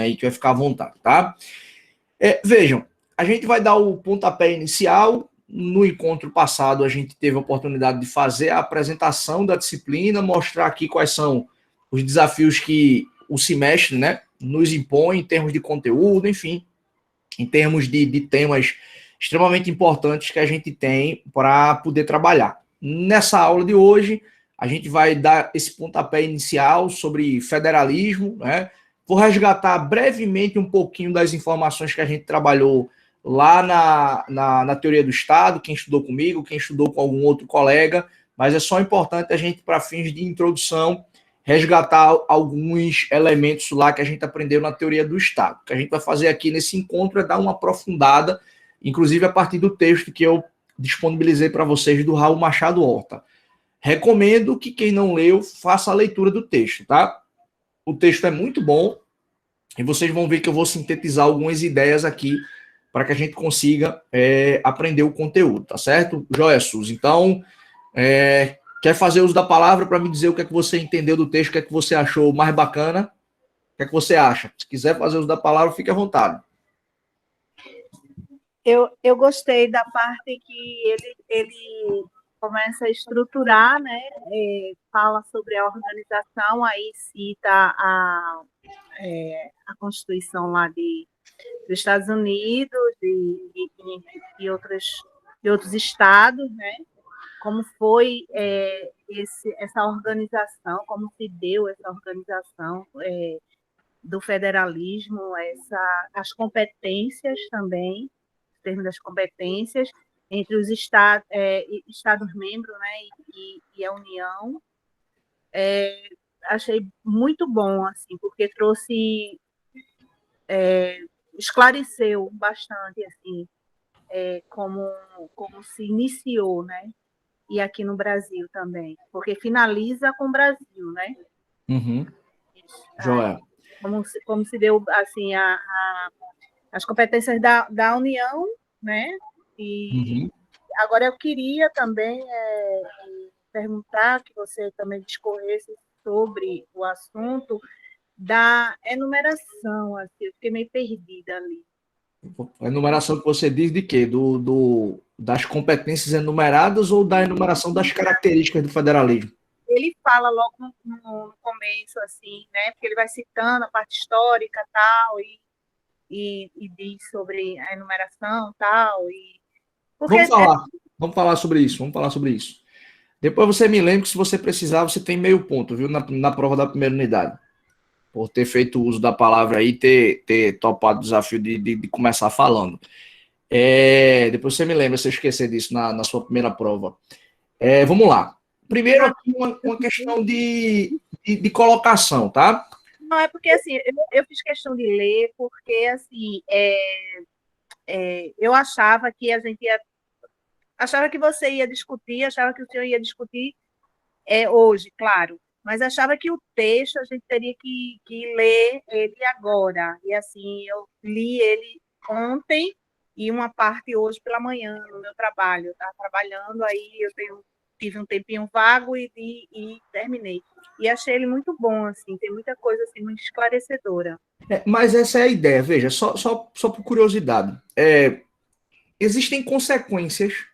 aí que vai ficar à vontade, tá? Vejam, a gente vai dar o pontapé inicial. No encontro passado, a gente teve a oportunidade de fazer a apresentação da disciplina, mostrar aqui quais são os desafios que o semestre, né, nos impõe em termos de conteúdo, enfim, em termos de temas extremamente importantes que a gente tem para poder trabalhar. Nessa aula de hoje, a gente vai dar esse pontapé inicial sobre federalismo, né? Vou resgatar brevemente um pouquinho das informações que a gente trabalhou lá na teoria do Estado, quem estudou comigo, quem estudou com algum outro colega, mas é só importante a gente, para fins de introdução, resgatar alguns elementos lá que a gente aprendeu na teoria do Estado. O que a gente vai fazer aqui nesse encontro é dar uma aprofundada, inclusive a partir do texto que eu disponibilizei para vocês do Raul Machado Horta. Recomendo que quem não leu faça a leitura do texto, tá? O texto é muito bom e vocês vão ver que eu vou sintetizar algumas ideias aqui para que a gente consiga aprender o conteúdo, tá certo? Joia, Suzy. Então, quer fazer uso da palavra para me dizer o que é que você entendeu do texto, o que é que você achou mais bacana? O que é que você acha? Se quiser fazer uso da palavra, fique à vontade. Eu gostei da parte que ele começa a estruturar, né? Fala sobre a organização, aí cita a Constituição lá dos Estados Unidos e outros estados, né? Como foi essa organização, como se deu essa organização do federalismo, as competências também, em termos das competências, entre os Estados-membros, né, e a União. Achei muito bom, assim, porque esclareceu bastante, assim, como se iniciou, né? E aqui no Brasil também, porque finaliza com o Brasil, né? Uhum. Joia. Como se deu, assim, as competências da União, né? E agora eu queria também perguntar que você também discorresse sobre o assunto da enumeração, assim, eu fiquei meio perdida ali. A enumeração que você diz de quê? Das competências enumeradas ou da enumeração das características do federalismo? Ele fala logo no começo, assim, né? Porque ele vai citando a parte histórica tal, e diz sobre a enumeração tal. Vamos falar sobre isso. Depois você me lembra que se você precisar, você tem meio ponto, viu? Na prova da primeira unidade. Por ter feito uso da palavra aí, ter topado o desafio de começar falando. Depois você me lembra se eu esquecer disso na sua primeira prova. Vamos lá. Primeiro aqui uma questão de colocação, tá? Não, é porque assim, eu fiz questão de ler, porque assim, eu achava que achava que você ia discutir, achava que o senhor ia discutir hoje, claro, mas achava que o texto a gente teria que ler ele agora. E assim, eu li ele ontem e uma parte hoje pela manhã no meu trabalho. Eu estava trabalhando, aí tive um tempinho vago e terminei. E achei ele muito bom, assim, tem muita coisa assim, muito esclarecedora. Mas essa é a ideia, veja, só por curiosidade. Existem consequências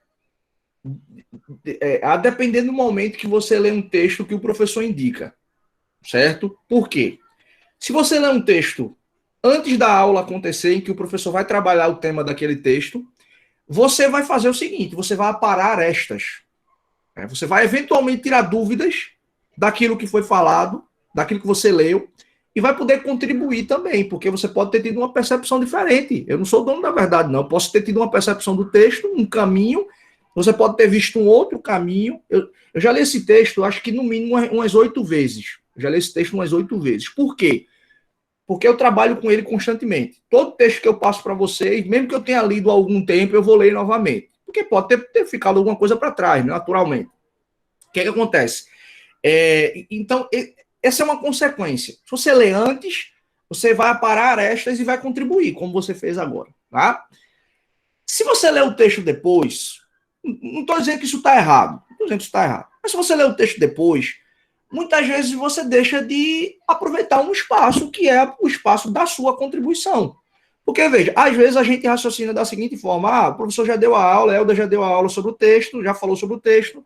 a depender do momento que você lê um texto que o professor indica, certo? Por quê? Se você lê um texto antes da aula acontecer, em que o professor vai trabalhar o tema daquele texto, você vai fazer o seguinte, você vai aparar arestas. Você vai eventualmente tirar dúvidas daquilo que foi falado, daquilo que você leu, e vai poder contribuir também, porque você pode ter tido uma percepção diferente. Eu não sou dono da verdade, não. Eu posso ter tido uma percepção do texto, um caminho, você pode ter visto um outro caminho. Eu já li esse texto, acho que no mínimo umas 8 vezes. Eu já li esse texto umas 8 vezes. Por quê? Porque eu trabalho com ele constantemente. Todo texto que eu passo para vocês, mesmo que eu tenha lido há algum tempo, eu vou ler novamente. Porque pode ter ficado alguma coisa para trás, naturalmente. O que é que acontece? Então, essa é uma consequência. Se você lê antes, você vai aparar arestas e vai contribuir, como você fez agora. Tá? Se você lê o texto depois, não estou dizendo que isso está errado. Não estou dizendo que isso está errado. Mas se você lê o texto depois, muitas vezes você deixa de aproveitar um espaço que é o espaço da sua contribuição. Porque, veja, às vezes a gente raciocina da seguinte forma: o professor já deu a aula, Helder já deu a aula sobre o texto, já falou sobre o texto,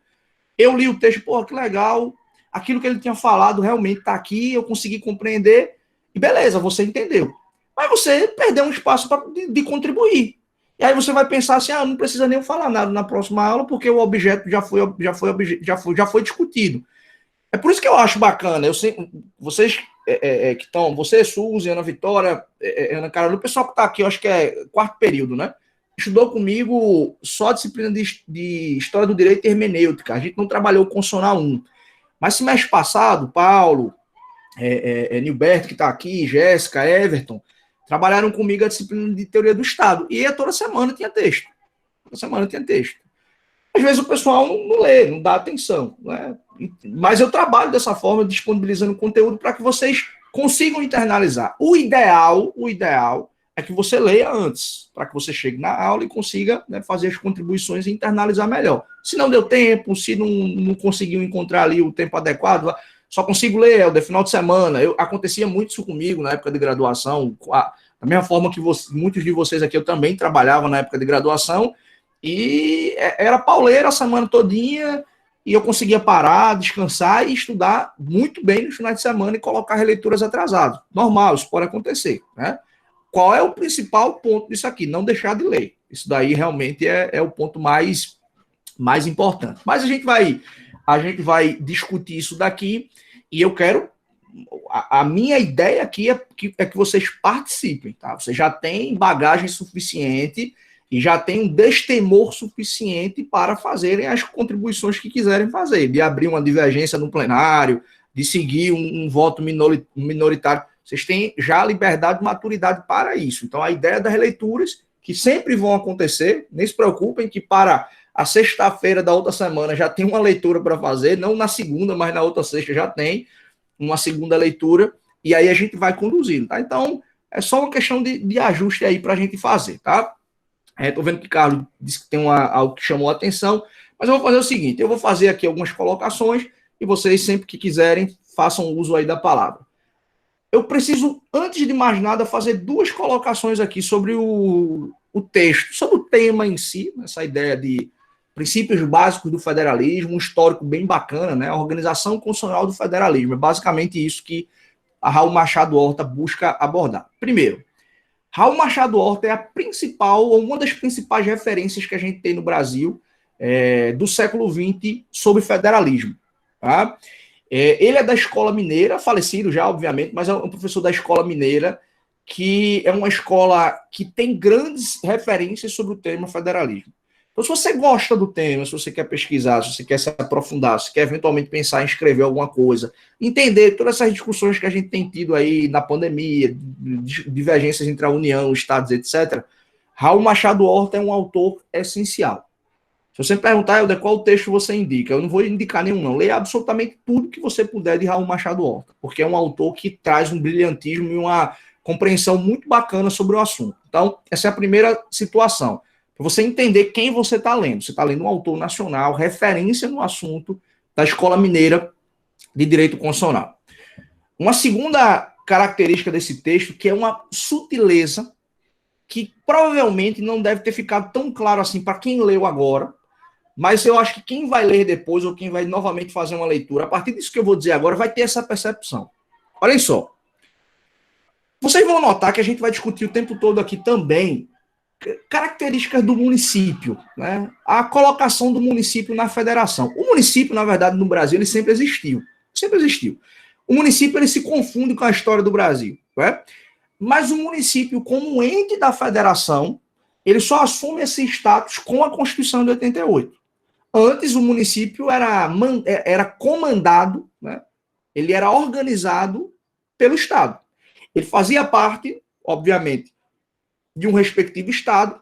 eu li o texto, que legal, aquilo que ele tinha falado realmente está aqui, eu consegui compreender, e beleza, você entendeu. Mas você perdeu um espaço de contribuir. E aí você vai pensar assim: não precisa nem falar nada na próxima aula, porque o objeto já foi discutido. É por isso que eu acho bacana. Vocês que estão, você, Suzy, Ana Vitória, Ana Carolina, o pessoal que está aqui, eu acho que é quarto período, né? Estudou comigo só a disciplina de História do Direito e Hermenêutica. A gente não trabalhou o Constitucional 1. Mas semestre passado, Paulo, Nilberto, que está aqui, Jéssica, Everton, trabalharam comigo a disciplina de Teoria do Estado. E toda semana tinha texto. Toda semana tinha texto. Às vezes o pessoal não lê, não dá atenção, né? Mas eu trabalho dessa forma, disponibilizando conteúdo para que vocês consigam internalizar. O ideal é que você leia antes, para que você chegue na aula e consiga, né, fazer as contribuições e internalizar melhor. Se não deu tempo, se não conseguiu encontrar ali o tempo adequado, só consigo ler, Helder, final de semana. Acontecia muito isso comigo na época de graduação, da mesma forma que muitos de vocês aqui, eu também trabalhava na época de graduação, e era pauleira a semana todinha, e eu conseguia parar, descansar e estudar muito bem nos finais de semana e colocar releituras atrasadas. Normal, isso pode acontecer, né? Qual é o principal ponto disso aqui? Não deixar de ler. Isso daí realmente é o ponto mais importante. Mas a gente vai discutir isso daqui, e eu quero... A minha ideia aqui é que vocês participem, tá? Vocês já têm bagagem suficiente e já tem um destemor suficiente para fazerem as contribuições que quiserem fazer, de abrir uma divergência no plenário, de seguir um voto minoritário. Vocês têm já liberdade e maturidade para isso. Então, a ideia das leituras, que sempre vão acontecer, nem se preocupem que para a sexta-feira da outra semana já tem uma leitura para fazer, não na segunda, mas na outra sexta já tem uma segunda leitura, e aí a gente vai conduzindo, tá? Então, é só uma questão de ajuste aí para a gente fazer, tá? Estou vendo que o Carlos disse que tem algo que chamou a atenção, mas eu vou fazer o seguinte: eu vou fazer aqui algumas colocações e vocês, sempre que quiserem, façam uso aí da palavra. Eu preciso, antes de mais nada, fazer duas colocações aqui sobre o texto, sobre o tema em si, essa ideia de princípios básicos do federalismo, um histórico bem bacana, né? A organização constitucional do federalismo. É basicamente isso que a Raul Machado Horta busca abordar. Primeiro, Raul Machado Horta é a principal, ou uma das principais referências que a gente tem no Brasil do século XX sobre federalismo. Tá? Ele é da Escola Mineira, falecido já, obviamente, mas é um professor da Escola Mineira, que é uma escola que tem grandes referências sobre o tema federalismo. Então, se você gosta do tema, se você quer pesquisar, se você quer se aprofundar, se quer eventualmente pensar em escrever alguma coisa, entender todas essas discussões que a gente tem tido aí na pandemia, divergências entre a União, estados, etc., Raul Machado Horta é um autor essencial. Se você me perguntar, Helder, qual texto você indica? Eu não vou indicar nenhum, não. Leia absolutamente tudo que você puder de Raul Machado Horta, porque é um autor que traz um brilhantismo e uma compreensão muito bacana sobre o assunto. Então, essa é a primeira situação. Para você entender quem você está lendo. Você está lendo um autor nacional, referência no assunto da Escola Mineira de Direito Constitucional. Uma segunda característica desse texto, que é uma sutileza, que provavelmente não deve ter ficado tão claro assim para quem leu agora, mas eu acho que quem vai ler depois, ou quem vai novamente fazer uma leitura, a partir disso que eu vou dizer agora, vai ter essa percepção. Olhem só. Vocês vão notar que a gente vai discutir o tempo todo aqui também características do município, né? A colocação do município na federação. O município, na verdade, no Brasil, ele sempre existiu. Sempre existiu. O município, ele se confunde com a história do Brasil, né? Mas o município, como ente da federação, ele só assume esse status com a Constituição de 88. Antes, o município era comandado, né? Ele era organizado pelo Estado. Ele fazia parte, obviamente, de um respectivo Estado,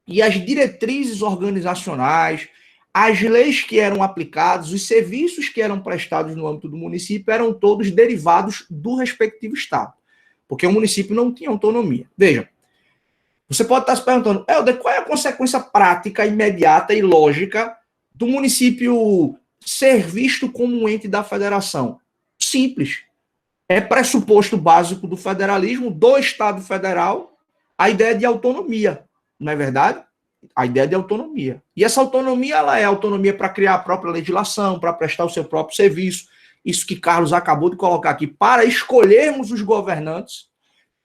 e as diretrizes organizacionais, as leis que eram aplicadas, os serviços que eram prestados no âmbito do município eram todos derivados do respectivo Estado, porque o município não tinha autonomia. Vejam, você pode estar se perguntando, Helder, qual é a consequência prática, imediata e lógica do município ser visto como um ente da federação? Simples. É pressuposto básico do federalismo, do Estado federal, a ideia de autonomia, não é verdade? A ideia de autonomia. E essa autonomia, ela é autonomia para criar a própria legislação, para prestar o seu próprio serviço, isso que Carlos acabou de colocar aqui, para escolhermos os governantes.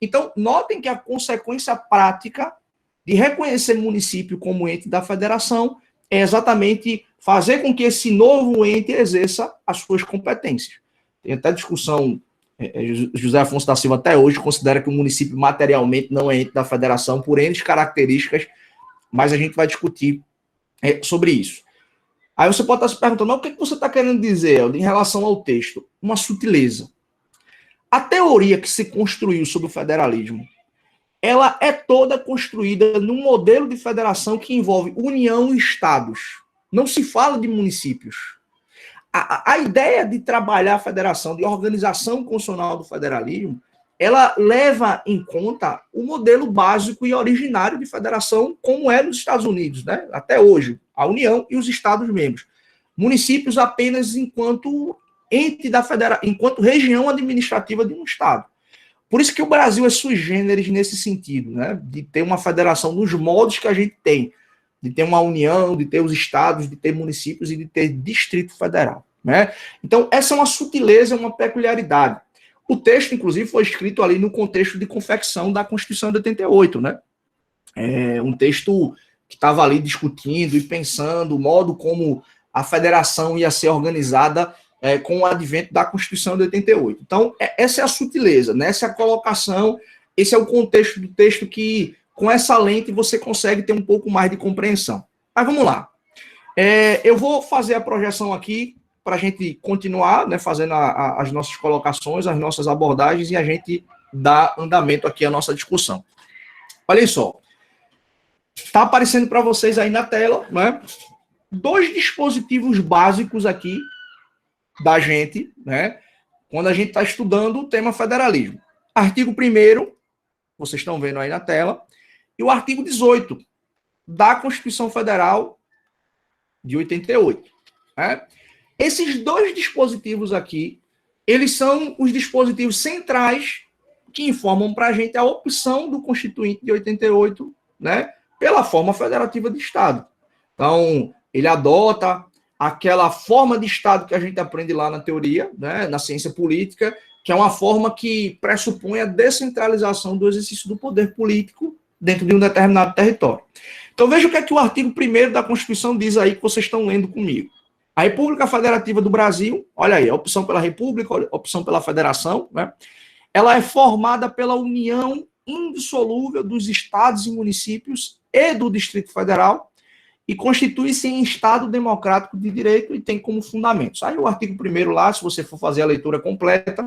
Então, notem que a consequência prática de reconhecer o município como ente da federação é exatamente fazer com que esse novo ente exerça as suas competências. Tem até discussão, José Afonso da Silva até hoje considera que o município materialmente não é ente da federação por N características, mas a gente vai discutir sobre isso. Aí você pode estar se perguntando, mas o que você está querendo dizer, Helder, em relação ao texto? Uma sutileza. A teoria que se construiu sobre o federalismo, ela é toda construída num modelo de federação que envolve União e Estados. Não se fala de municípios. A ideia de trabalhar a federação, de organização constitucional do federalismo, ela leva em conta o modelo básico e originário de federação, como é nos Estados Unidos, né? Até hoje, a União e os Estados-membros. Municípios apenas enquanto ente da federação, enquanto região administrativa de um Estado. Por isso que o Brasil é sui generis nesse sentido, né? De ter uma federação nos moldes que a gente tem, de ter uma união, de ter os estados, de ter municípios e de ter Distrito Federal, né? Então, essa é uma sutileza, uma peculiaridade. O texto, inclusive, foi escrito ali no contexto de confecção da Constituição de 88, né? É um texto que estava ali discutindo e pensando o modo como a federação ia ser organizada com o advento da Constituição de 88. Então, essa é a sutileza, né? Essa é a colocação, esse é o contexto do texto que, com essa lente, você consegue ter um pouco mais de compreensão. Mas vamos lá. Eu vou fazer a projeção aqui para a gente continuar, né, fazendo as nossas colocações, as nossas abordagens, e a gente dar andamento aqui à nossa discussão. Olha só. Está aparecendo para vocês aí na tela, né, 2 dispositivos básicos aqui da gente, né, quando a gente está estudando o tema federalismo. Artigo 1º, vocês estão vendo aí na tela, e o artigo 18 da Constituição Federal de 88. Né? Esses 2 dispositivos aqui, eles são os dispositivos centrais que informam para a gente a opção do Constituinte de 88, né, pela forma federativa de Estado. Então, ele adota aquela forma de Estado que a gente aprende lá na teoria, né, na ciência política, que é uma forma que pressupõe a descentralização do exercício do poder político dentro de um determinado território. Então, veja o que é que o artigo 1º da Constituição diz aí, que vocês estão lendo comigo. A República Federativa do Brasil, olha aí, a opção pela República, a opção pela Federação, né, ela é formada pela união indissolúvel dos estados e municípios e do Distrito Federal, e constitui-se em Estado democrático de direito e tem como fundamentos. Aí o artigo 1º lá, se você for fazer a leitura completa,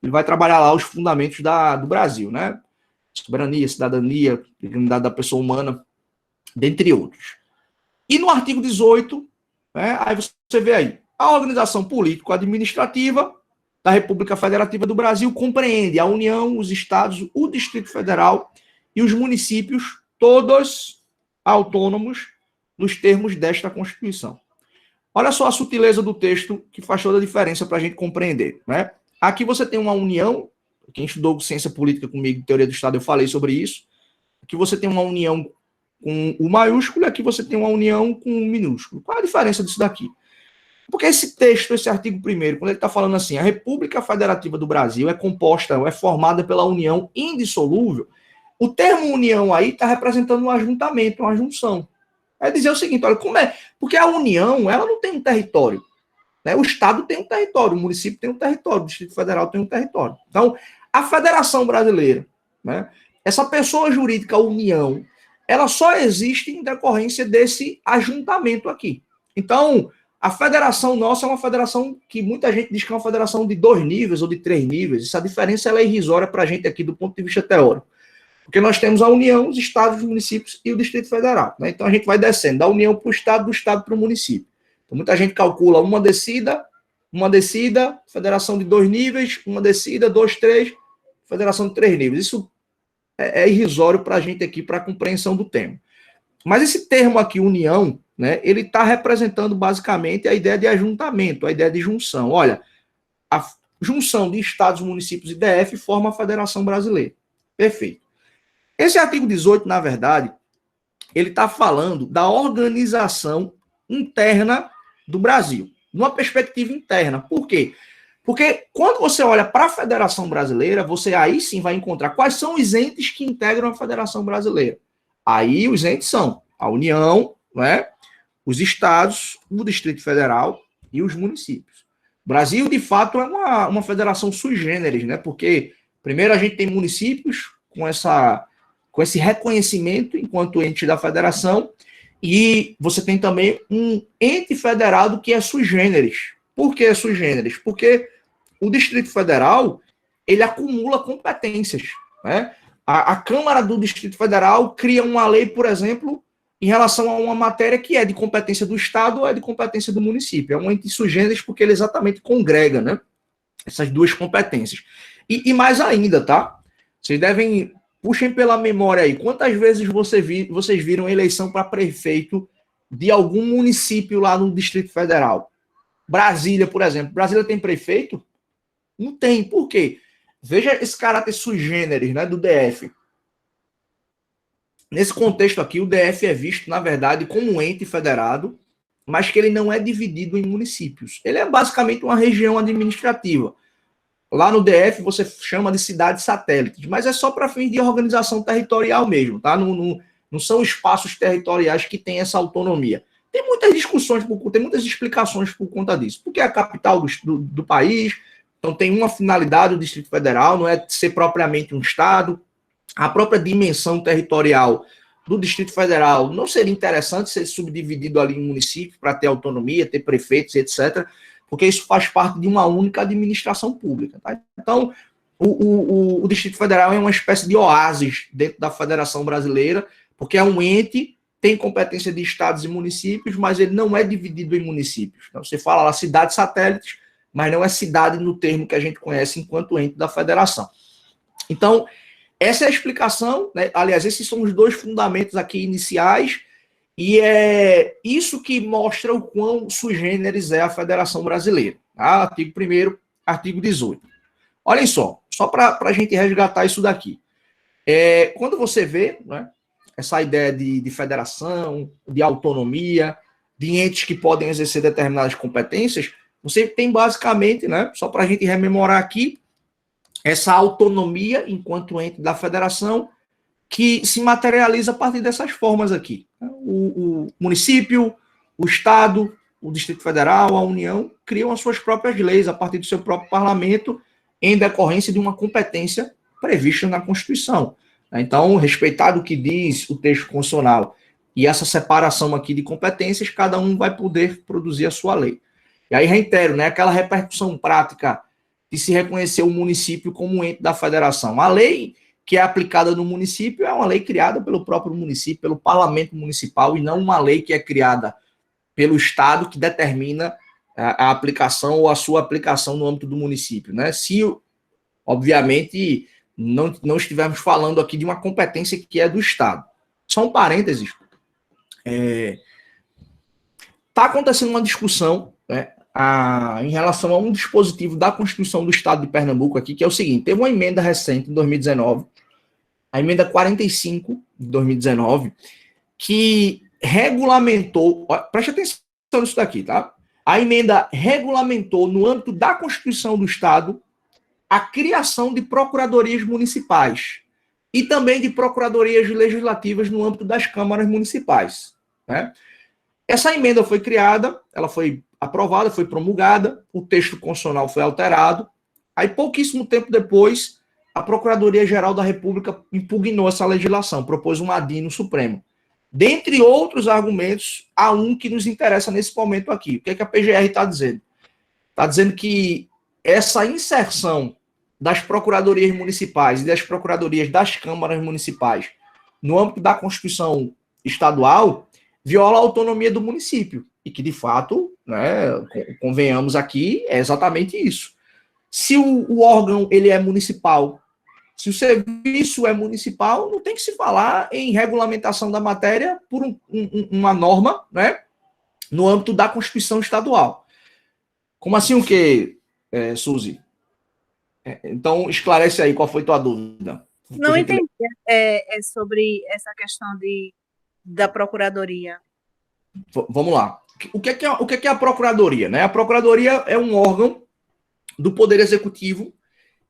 ele vai trabalhar lá os fundamentos do Brasil, né? Soberania, cidadania, dignidade da pessoa humana, dentre outros. E no artigo 18, né, aí você vê aí, a organização político-administrativa da República Federativa do Brasil compreende a União, os estados, o Distrito Federal e os municípios, todos autônomos, nos termos desta Constituição. Olha só a sutileza do texto que faz toda a diferença para a gente compreender. Né? Aqui você tem uma união, quem estudou ciência política comigo, teoria do Estado, eu falei sobre isso. Aqui você tem uma união com o maiúsculo e aqui você tem uma união com o minúsculo. Qual é a diferença disso daqui? Porque esse texto, esse artigo 1º, quando ele está falando assim, a República Federativa do Brasil é composta, é formada pela união indissolúvel, o termo união aí está representando um ajuntamento, uma junção. É dizer o seguinte, olha, como é? Porque a União, ela não tem um território. Né? O Estado tem um território, o município tem um território, o Distrito Federal tem um território. Então, a Federação Brasileira, né, essa pessoa jurídica, União, ela só existe em decorrência desse ajuntamento aqui. Então, a federação nossa é uma federação que muita gente diz que é uma federação de 2 níveis ou de 3 níveis. Essa diferença ela é irrisória para a gente aqui do ponto de vista teórico. Porque nós temos a União, os estados, os municípios e o Distrito Federal. Né? Então a gente vai descendo da União para o estado, do estado para o município. Então muita gente calcula uma descida, federação de 2 níveis, uma descida, 2, 3, federação de 3 níveis. Isso é irrisório para a gente aqui, para a compreensão do tema. Mas esse termo aqui, união, né, ele está representando basicamente a ideia de ajuntamento, a ideia de junção. Olha, a junção de estados, municípios e DF forma a Federação Brasileira. Perfeito. Esse artigo 18, na verdade, ele está falando da organização interna do Brasil, numa perspectiva interna. Por quê? Porque quando você olha para a Federação Brasileira, você aí sim vai encontrar quais são os entes que integram a Federação Brasileira. Aí os entes são a União, né, os estados, o Distrito Federal e os municípios. O Brasil, de fato, é uma federação sui generis, né? Porque primeiro a gente tem municípios com esse reconhecimento enquanto ente da federação, e você tem também um ente federado que é sui generis. Por que é sui generis? Porque o Distrito Federal, ele acumula competências, né? A Câmara do Distrito Federal cria uma lei, por exemplo, em relação a uma matéria que é de competência do Estado ou é de competência do município. É um ente sui generis porque ele exatamente congrega, né, essas duas competências. E mais ainda, tá? Vocês devem... Puxem pela memória aí. Quantas vezes vocês viram eleição para prefeito de algum município lá no Distrito Federal? Brasília, por exemplo. Brasília tem prefeito? Não tem. Por quê? Veja esse caráter sui generis, né, do DF. Nesse contexto aqui, o DF é visto, na verdade, como um ente federado, mas que ele não é dividido em municípios. Ele é basicamente uma região administrativa. Lá no DF você chama de cidades satélites, mas é só para fins de organização territorial mesmo, tá? Não são espaços territoriais que têm essa autonomia. Tem muitas discussões, tem muitas explicações por conta disso. Porque é a capital do país, então tem uma finalidade, o Distrito Federal, não é ser propriamente um estado. A própria dimensão territorial do Distrito Federal não seria interessante ser subdividido ali em municípios para ter autonomia, ter prefeitos, etc., porque isso faz parte de uma única administração pública. Tá? Então, o Distrito Federal é uma espécie de oásis dentro da Federação Brasileira, porque é um ente, tem competência de estados e municípios, mas ele não é dividido em municípios. Então, você fala lá cidades satélites, mas não é cidade no termo que a gente conhece enquanto ente da federação. Então, essa é a explicação, né? Aliás, esses são os dois fundamentos aqui iniciais, e é isso que mostra o quão sui generis é a Federação Brasileira. Tá? Artigo 1º, artigo 18. Olhem só para a gente resgatar isso daqui. Quando você vê, né, essa ideia de federação, de autonomia, de entes que podem exercer determinadas competências, você tem basicamente, né, só para a gente rememorar aqui, essa autonomia enquanto ente da federação que se materializa a partir dessas formas aqui. O município, o Estado, o Distrito Federal, a União, criam as suas próprias leis a partir do seu próprio parlamento em decorrência de uma competência prevista na Constituição. Então, respeitado o que diz o texto constitucional e essa separação aqui de competências, cada um vai poder produzir a sua lei. E aí, reitero, né, aquela repercussão prática de se reconhecer o município como um ente da federação. A lei que é aplicada no município é uma lei criada pelo próprio município, pelo parlamento municipal, e não uma lei que é criada pelo Estado que determina a aplicação ou a sua aplicação no âmbito do município, né? Se, obviamente, não estivermos falando aqui de uma competência que é do Estado. Só um parênteses. Está acontecendo uma discussão, né, em relação a um dispositivo da Constituição do Estado de Pernambuco aqui, que é o seguinte: teve uma emenda recente, em 2019, a emenda 45 de 2019, que regulamentou, preste atenção nisso daqui, tá? A emenda regulamentou, no âmbito da Constituição do Estado, a criação de procuradorias municipais e também de procuradorias legislativas no âmbito das câmaras municipais, né? Essa emenda foi criada, ela foi aprovada, foi promulgada, o texto constitucional foi alterado, aí pouquíssimo tempo depois, a Procuradoria-Geral da República impugnou essa legislação, propôs um ADI no Supremo. Dentre outros argumentos, há um que nos interessa nesse momento aqui. O que é que a PGR está dizendo? Está dizendo que essa inserção das procuradorias municipais e das procuradorias das câmaras municipais no âmbito da Constituição estadual viola a autonomia do município. E que, de fato, né, convenhamos aqui, é exatamente isso. Se o órgão ele é municipal, Se o serviço é municipal, não tem que se falar em regulamentação da matéria por uma norma, né, no âmbito da Constituição Estadual. Como assim o quê, Suzy? Então, esclarece aí qual foi tua dúvida. Não entendi sobre essa questão da Procuradoria. Vamos lá. O que é a Procuradoria? Né? A Procuradoria é um órgão do Poder Executivo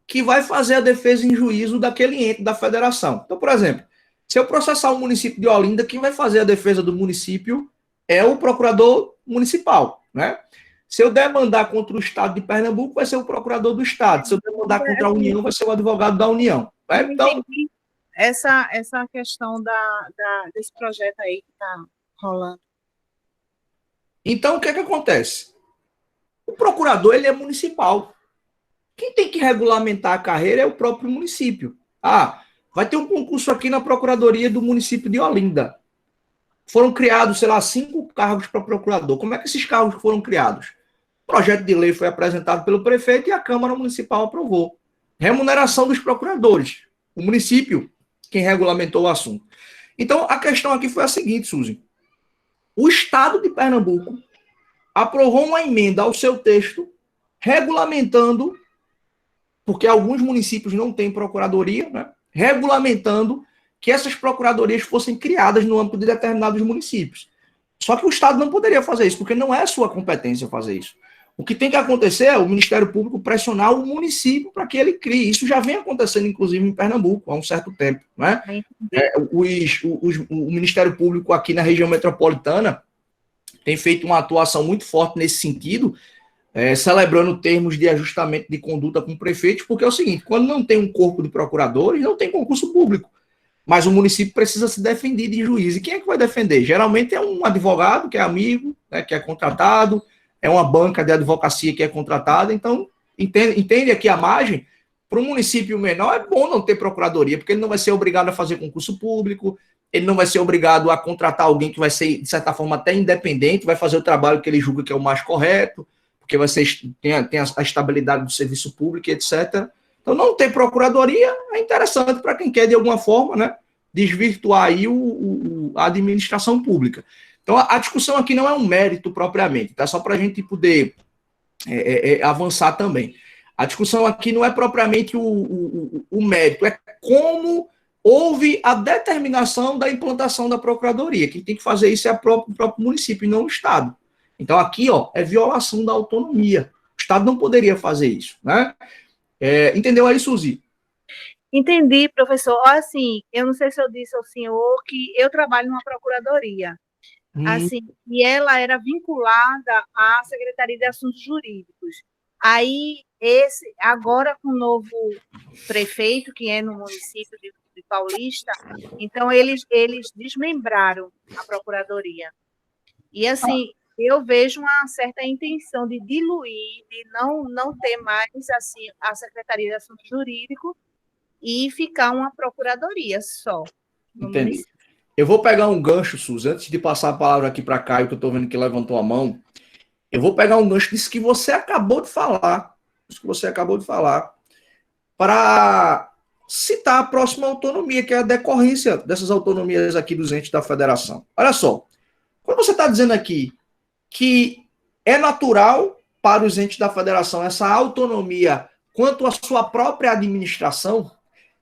que vai fazer a defesa em juízo daquele ente da federação. Então, por exemplo, se eu processar o município de Olinda, quem vai fazer a defesa do município é o procurador municipal, né? Se eu demandar contra o Estado de Pernambuco, vai ser o procurador do Estado. Se eu demandar contra a União, vai ser o advogado da União. Né? Então, essa questão desse projeto aí que está rolando. Então, o que acontece? O procurador, ele é municipal. Quem tem que regulamentar a carreira é o próprio município. Vai ter um concurso aqui na Procuradoria do município de Olinda. Foram criados, 5 cargos para procurador. Como é que esses cargos foram criados? O projeto de lei foi apresentado pelo prefeito e a Câmara Municipal aprovou. Remuneração dos procuradores. O município, quem regulamentou o assunto. Então, a questão aqui foi a seguinte, Suzy. O Estado de Pernambuco aprovou uma emenda ao seu texto regulamentando, porque alguns municípios não têm procuradoria, né? Regulamentando que essas procuradorias fossem criadas no âmbito de determinados municípios. Só que o Estado não poderia fazer isso, porque não é sua competência fazer isso. O que tem que acontecer é o Ministério Público pressionar o município para que ele crie. Isso já vem acontecendo, inclusive, em Pernambuco, há um certo tempo. Né? O Ministério Público aqui na região metropolitana tem feito uma atuação muito forte nesse sentido, celebrando termos de ajustamento de conduta com prefeitos, porque é o seguinte, quando não tem um corpo de procuradores, não tem concurso público. Mas o município precisa se defender de juiz. E quem é que vai defender? Geralmente é um advogado que é amigo, né, que é contratado, é uma banca de advocacia que é contratada. Então, entende aqui a margem? Para um município menor é bom não ter procuradoria, porque ele não vai ser obrigado a fazer concurso público, ele não vai ser obrigado a contratar alguém que vai ser, de certa forma, até independente, vai fazer o trabalho que ele julga que é o mais correto, porque tem a estabilidade do serviço público, etc. Então, não ter procuradoria é interessante para quem quer, de alguma forma, né, desvirtuar aí a administração pública. Então, a discussão aqui não é um mérito propriamente, tá? Só para a gente poder avançar também. A discussão aqui não é propriamente o mérito, é como houve a determinação da implantação da procuradoria. Quem tem que fazer isso é o próprio município e não o Estado. Então, aqui, é violação da autonomia. O Estado não poderia fazer isso, né? Entendeu aí, Suzy? Entendi, professor. Assim, eu não sei se eu disse ao senhor que eu trabalho numa procuradoria. Assim, e ela era vinculada à Secretaria de Assuntos Jurídicos. Aí, agora com o novo prefeito, que é no município de Paulista, então eles desmembraram a procuradoria. E, assim, eu vejo uma certa intenção de diluir, de não ter mais assim, a Secretaria de Assuntos Jurídicos e ficar uma procuradoria só. Entendi. Município. Eu vou pegar um gancho, Suzy, antes de passar a palavra aqui para Caio, que eu estou vendo que levantou a mão. Eu vou pegar um gancho disso que você acabou de falar. Para citar a próxima autonomia, que é a decorrência dessas autonomias aqui dos entes da federação. Olha só, quando você está dizendo aqui que é natural para os entes da federação essa autonomia quanto à sua própria administração,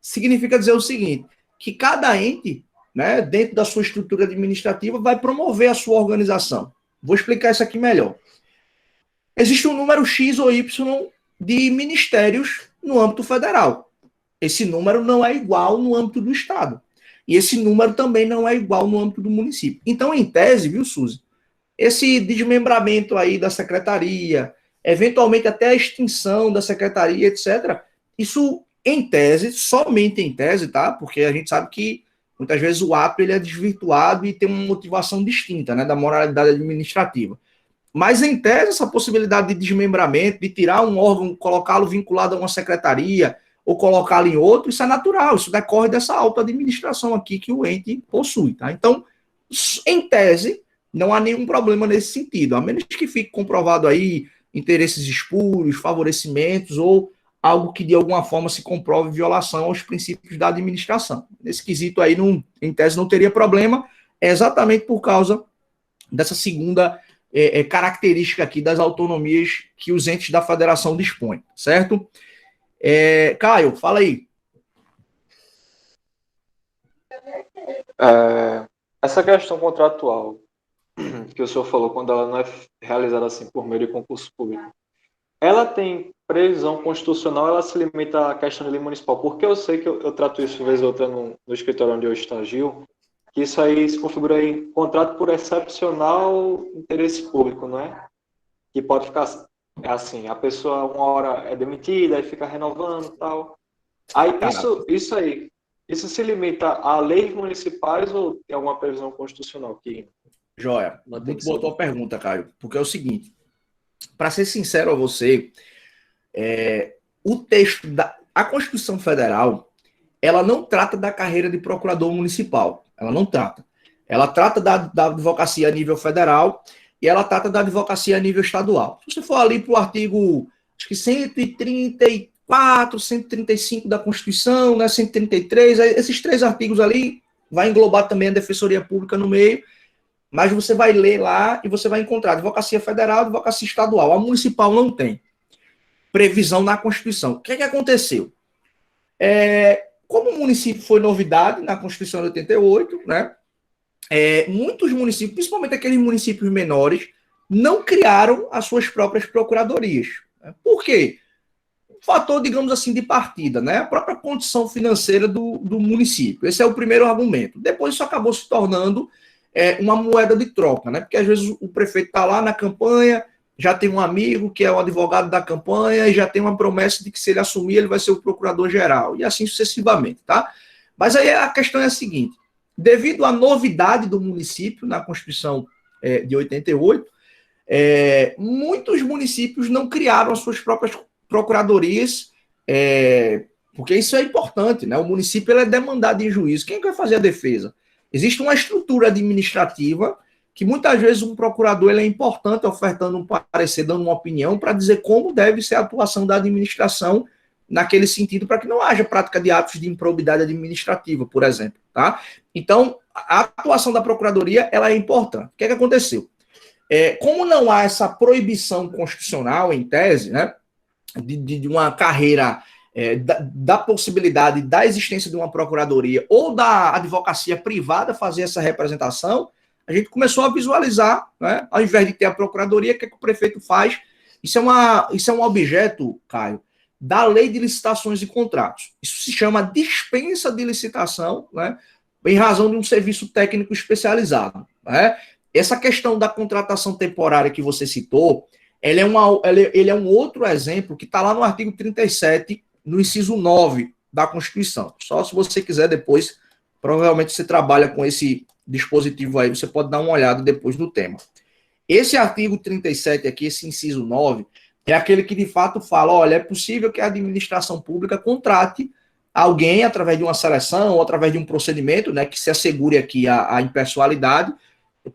significa dizer o seguinte, que cada ente, né, dentro da sua estrutura administrativa, vai promover a sua organização. Vou explicar isso aqui melhor. Existe um número X ou Y de ministérios no âmbito federal. Esse número não é igual no âmbito do Estado. E esse número também não é igual no âmbito do município. Então, em tese, viu, Suzy, esse desmembramento aí da secretaria, eventualmente até a extinção da secretaria, etc., isso, em tese, somente em tese, tá? Porque a gente sabe que muitas vezes o ato ele é desvirtuado e tem uma motivação distinta, né, da moralidade administrativa. Mas, em tese, essa possibilidade de desmembramento, de tirar um órgão, colocá-lo vinculado a uma secretaria ou colocá-lo em outro, isso é natural, isso decorre dessa auto-administração aqui que o ente possui, tá? Então, em tese, não há nenhum problema nesse sentido, a menos que fique comprovado aí interesses espúrios, favorecimentos ou algo que de alguma forma se comprove violação aos princípios da administração. Nesse quesito aí, em tese, não teria problema, é exatamente por causa dessa segunda característica aqui das autonomias que os entes da federação dispõem, certo? Caio, fala aí. Essa questão contratual que o senhor falou, quando ela não é realizada assim por meio de concurso público, ela tem previsão constitucional, ela se limita à questão de lei municipal? Porque eu sei que eu trato isso vez ou outra no escritório onde eu estagio, que isso aí se configura em contrato por excepcional interesse público, não é? Que pode ficar assim, a pessoa uma hora é demitida, aí fica renovando e tal. Aí isso se limita a leis municipais ou tem alguma previsão constitucional que... Joia, muito boa tua pergunta, Caio, porque é o seguinte, para ser sincero a você, o texto a Constituição Federal, ela não trata da carreira de procurador municipal, ela não trata. Ela trata da advocacia a nível federal e ela trata da advocacia a nível estadual. Se você for ali para o artigo, acho que 134, 135 da Constituição, né, 133, esses 3 artigos ali, vai englobar também a Defensoria Pública no meio, mas você vai ler lá e você vai encontrar advocacia federal, advocacia estadual. A municipal não tem previsão na Constituição. O que aconteceu? Como o município foi novidade na Constituição de 88, né, muitos municípios, principalmente aqueles municípios menores, não criaram as suas próprias procuradorias. Por quê? Fator, digamos assim, de partida, né? A própria condição financeira do município. Esse é o primeiro argumento. Depois isso acabou se tornando uma moeda de troca, né? Porque às vezes o prefeito está lá na campanha, já tem um amigo que é o advogado da campanha e já tem uma promessa de que se ele assumir, ele vai ser o procurador-geral, e assim sucessivamente, tá? Mas aí a questão é a seguinte, devido à novidade do município na Constituição de 88, muitos municípios não criaram as suas próprias procuradorias, porque isso é importante, né? O município ele é demandado em juízo. Quem vai fazer a defesa? Existe uma estrutura administrativa que muitas vezes um procurador ele é importante ofertando um parecer, dando uma opinião para dizer como deve ser a atuação da administração naquele sentido, para que não haja prática de atos de improbidade administrativa, por exemplo, tá? Então, a atuação da procuradoria ela é importante. O que aconteceu? Como não há essa proibição constitucional, em tese, né, de uma carreira, da possibilidade da existência de uma procuradoria ou da advocacia privada fazer essa representação, a gente começou a visualizar, né, ao invés de ter a procuradoria, o que o prefeito faz? Isso é um objeto, Caio, da Lei de Licitações e Contratos. Isso se chama dispensa de licitação, né, em razão de um serviço técnico especializado, né? Essa questão da contratação temporária que você citou, ele é um outro exemplo que está lá no artigo 37, no inciso 9 da Constituição. Só se você quiser depois, provavelmente você trabalha com esse dispositivo aí, você pode dar uma olhada depois no tema. Esse artigo 37 aqui, esse inciso 9, é aquele que de fato fala, olha, é possível que a administração pública contrate alguém através de uma seleção ou através de um procedimento, né, que se assegure aqui a impessoalidade,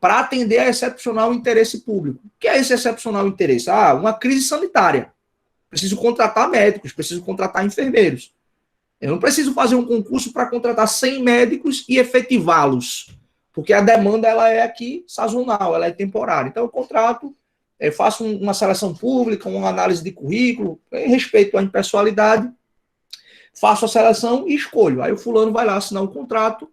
para atender a excepcional interesse público. O que é esse excepcional interesse? Uma crise sanitária. Preciso contratar médicos, preciso contratar enfermeiros. Eu não preciso fazer um concurso para contratar 100 médicos e efetivá-los, porque a demanda ela é aqui sazonal, ela é temporária. Então eu contrato, faço uma seleção pública, uma análise de currículo, em respeito à impessoalidade, faço a seleção e escolho. Aí o fulano vai lá assinar o contrato,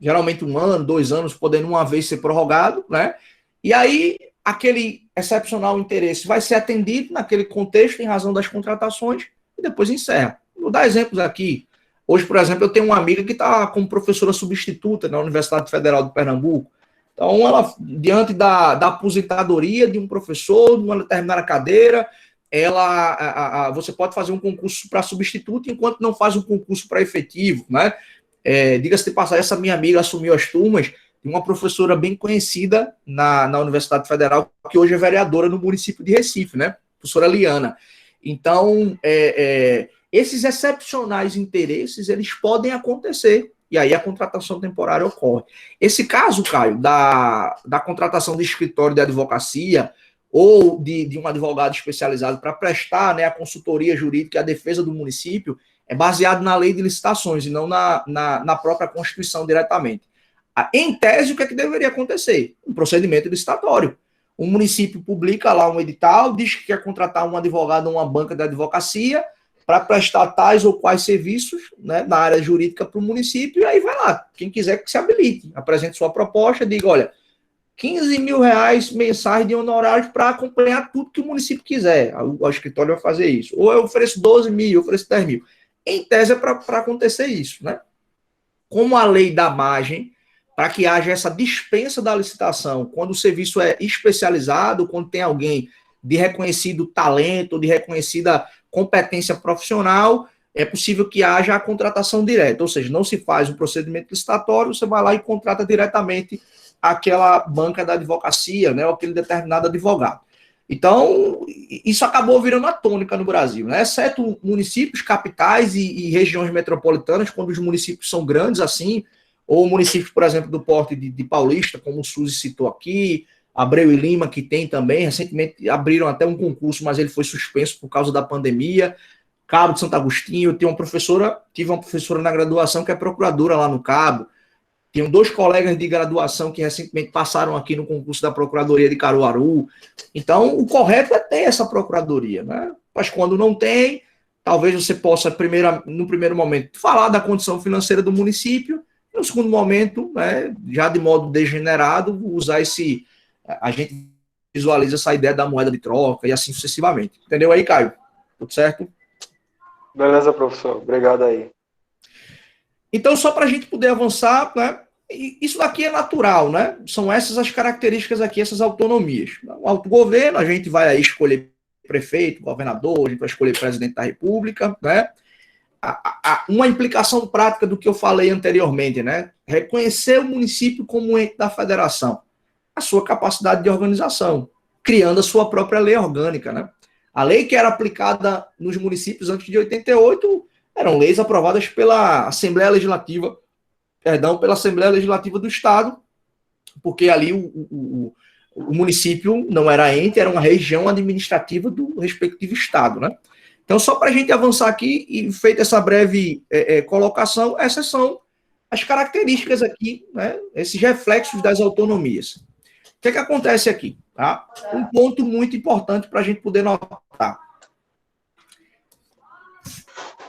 geralmente 1 ano, 2 anos, podendo uma vez ser prorrogado, né? E aí, aquele excepcional interesse vai ser atendido naquele contexto em razão das contratações e depois encerra. Vou dar exemplos aqui. Hoje, por exemplo, eu tenho uma amiga que está como professora substituta na Universidade Federal de Pernambuco. Então, ela, diante da aposentadoria de um professor, de uma determinada cadeira, você pode fazer um concurso para substituto enquanto não faz um concurso para efetivo, né? Diga-se de passagem, essa minha amiga assumiu as turmas de uma professora bem conhecida na Universidade Federal, que hoje é vereadora no município de Recife, né? Professora Liana. Então, esses excepcionais interesses, eles podem acontecer, e aí a contratação temporária ocorre. Esse caso, Caio, da contratação de escritório de advocacia ou de um advogado especializado para prestar, né, a consultoria jurídica e a defesa do município, é baseado na lei de licitações e não na própria Constituição diretamente. Em tese, o que é que deveria acontecer? Um procedimento licitatório. O município publica lá um edital, diz que quer contratar um advogado ou uma banca de advocacia para prestar tais ou quais serviços, né, na área jurídica para o município, e aí vai lá. Quem quiser que se habilite, apresente sua proposta, diga, olha, 15 mil reais mensais de honorários para acompanhar tudo que o município quiser. O escritório vai fazer isso. Ou eu ofereço 12 mil, eu ofereço 10 mil. Em tese é para acontecer isso, né? Como a lei dá margem para que haja essa dispensa da licitação, quando o serviço é especializado, quando tem alguém de reconhecido talento, de reconhecida competência profissional, é possível que haja a contratação direta, ou seja, não se faz um procedimento licitatório, você vai lá e contrata diretamente aquela banca da advocacia, né, ou aquele determinado advogado. Então, isso acabou virando a tônica no Brasil, né? Exceto municípios, capitais e regiões metropolitanas, quando os municípios são grandes assim, ou municípios, por exemplo, do porte de Paulista, como o Suzy citou aqui, Abreu e Lima, que tem também, recentemente abriram até um concurso, mas ele foi suspenso por causa da pandemia. Cabo de Santo Agostinho, tive uma professora na graduação que é procuradora lá no Cabo. Tenho 2 colegas de graduação que recentemente passaram aqui no concurso da Procuradoria de Caruaru. Então, o correto é ter essa procuradoria, né? Mas quando não tem, talvez você possa, no primeiro momento, falar da condição financeira do município, e no segundo momento, né, já de modo degenerado, usar esse... A gente visualiza essa ideia da moeda de troca e assim sucessivamente. Entendeu aí, Caio? Tudo certo? Beleza, professor. Obrigado aí. Então, só para a gente poder avançar, né? Isso daqui é natural, né? São essas as características aqui, essas autonomias. O autogoverno, a gente vai aí escolher prefeito, governador, a gente vai escolher presidente da República, né? Uma implicação prática do que eu falei anteriormente, né? Reconhecer o município como um ente da federação, a sua capacidade de organização, criando a sua própria lei orgânica, né? A lei que era aplicada nos municípios antes de 88 eram leis aprovadas pela Assembleia Legislativa, pela Assembleia Legislativa do Estado, porque ali o município não era ente, era uma região administrativa do respectivo Estado, né? Então, só para a gente avançar aqui, e feita essa breve colocação, essas são as características aqui, né? Esses reflexos das autonomias. O que é que acontece aqui? Tá? Um ponto muito importante para a gente poder notar.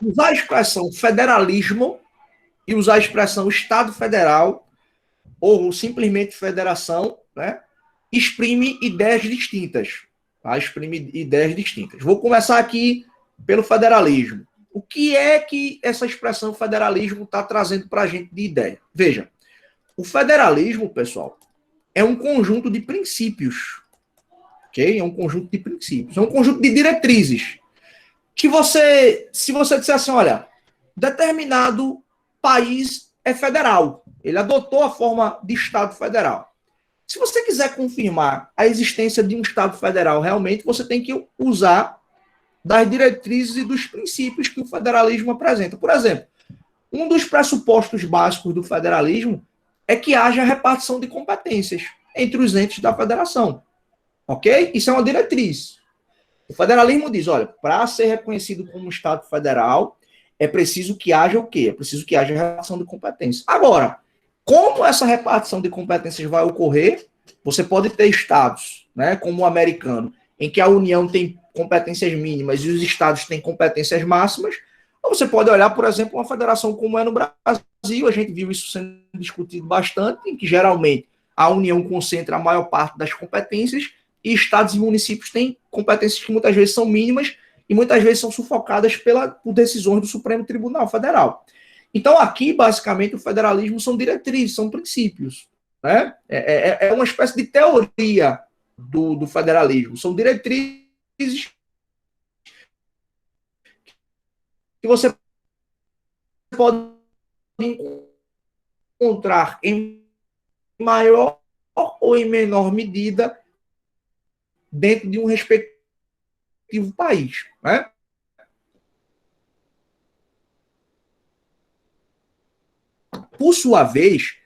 Usar a expressão federalismo e usar a expressão Estado Federal ou simplesmente federação, né, exprime ideias distintas. Tá? Exprime ideias distintas. Vou começar aqui pelo federalismo. O que é que essa expressão federalismo está trazendo para a gente de ideia? Veja, o federalismo, pessoal, é um conjunto de princípios. Ok? É um conjunto de princípios. É um conjunto de diretrizes. Que você, se você disser assim, olha, determinado país é federal, ele adotou a forma de Estado federal. Se você quiser confirmar a existência de um Estado federal, realmente você tem que usar das diretrizes e dos princípios que o federalismo apresenta. Por exemplo, um dos pressupostos básicos do federalismo é que haja repartição de competências entre os entes da federação. Ok? Isso é uma diretriz. O federalismo diz, olha, para ser reconhecido como Estado federal, é preciso que haja o quê? É preciso que haja repartição de competências. Agora, como essa repartição de competências vai ocorrer? Você pode ter estados, né, como o americano, em que a União tem competências mínimas e os estados têm competências máximas, ou você pode olhar, por exemplo, uma federação como é no Brasil, a gente viu isso sendo discutido bastante, em que geralmente a União concentra a maior parte das competências e estados e municípios têm competências que muitas vezes são mínimas e muitas vezes são sufocadas por decisões do Supremo Tribunal Federal. Então, aqui, basicamente, o federalismo são diretrizes, são princípios. Né? É uma espécie de teoria do federalismo. São diretrizes que você pode encontrar em maior ou em menor medida dentro de um respectivo país. Né? Por sua vez,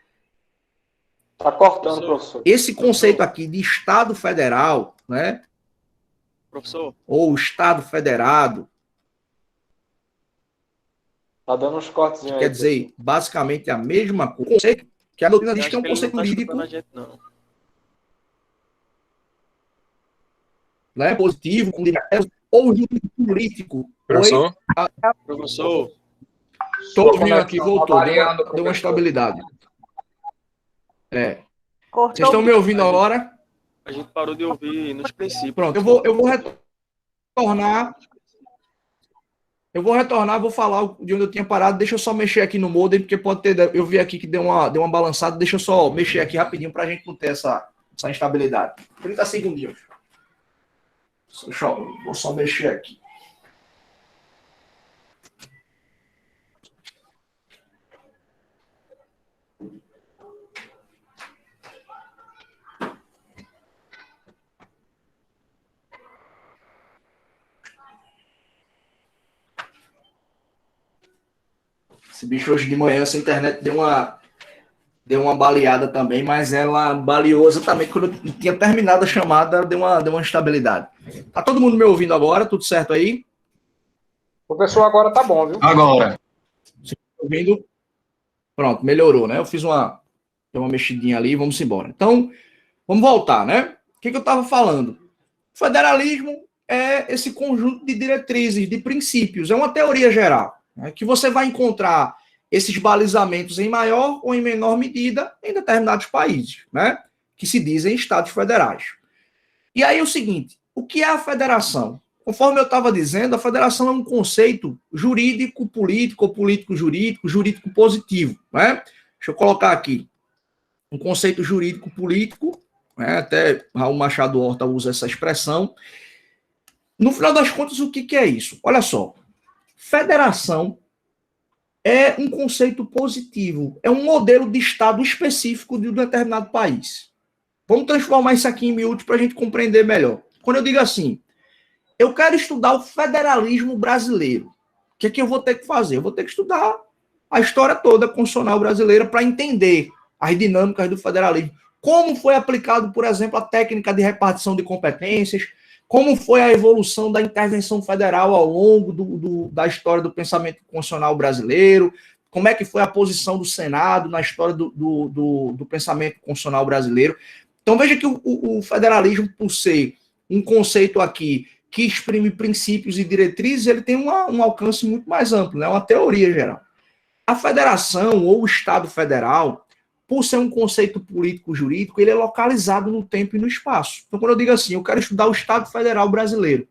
Está cortando, professor. Esse conceito aqui de Estado Federal, né? Professor. Ou Estado Federado. Está dando uns cortes aí. Quer dizer, basicamente a mesma coisa. O conceito que a doutrina diz que é um conceito jurídico. Né, positivo, ou jurídico político. Professor? Professor? Estou ouvindo aqui, voltou, deu uma estabilidade. Vocês estão me ouvindo agora? A gente parou de ouvir nos princípios. Pronto, eu vou retornar. Vou falar de onde eu tinha parado. Deixa eu só mexer aqui no modem, porque pode ter. Eu vi aqui que deu uma balançada. Deixa eu só mexer aqui rapidinho para a gente não ter essa instabilidade. 30 segundinhos. Vou só mexer aqui. Esse bicho hoje de manhã, essa internet deu uma baleada também, mas ela baleou exatamente quando eu tinha terminado a chamada, deu uma instabilidade. Tá todo mundo me ouvindo agora? Tudo certo aí? Professor, agora tá bom, viu? Agora. Você tá ouvindo? Pronto, melhorou, né? Eu fiz uma mexidinha ali, vamos embora. Então, vamos voltar, né? O que eu estava falando? Federalismo é esse conjunto de diretrizes, de princípios, é uma teoria geral, né, que você vai encontrar esses balizamentos em maior ou em menor medida em determinados países, né, que se dizem estados federais. E aí o seguinte, o que é a federação? Conforme eu estava dizendo, a federação é um conceito jurídico-político ou político-jurídico, jurídico-positivo, né? Deixa eu colocar aqui um conceito jurídico-político, né? Até Raul Machado Horta usa essa expressão. No final das contas, o que é isso? Olha só, federação é um conceito positivo, é um modelo de Estado específico de um determinado país. Vamos transformar isso aqui em miúdos para a gente compreender melhor. Quando eu digo assim, eu quero estudar o federalismo brasileiro, o que é que eu vou ter que fazer? Eu vou ter que estudar a história toda constitucional brasileira para entender as dinâmicas do federalismo. Como foi aplicado, por exemplo, a técnica de repartição de competências, como foi a evolução da intervenção federal ao longo da história do pensamento constitucional brasileiro, como é que foi a posição do Senado na história do pensamento constitucional brasileiro. Então, veja que o federalismo, por ser um conceito aqui que exprime princípios e diretrizes, ele tem um alcance muito mais amplo, né? Uma teoria geral. A federação ou o Estado federal, por ser um conceito político-jurídico, ele é localizado no tempo e no espaço. Então, quando eu digo assim, eu quero estudar o Estado Federal Brasileiro,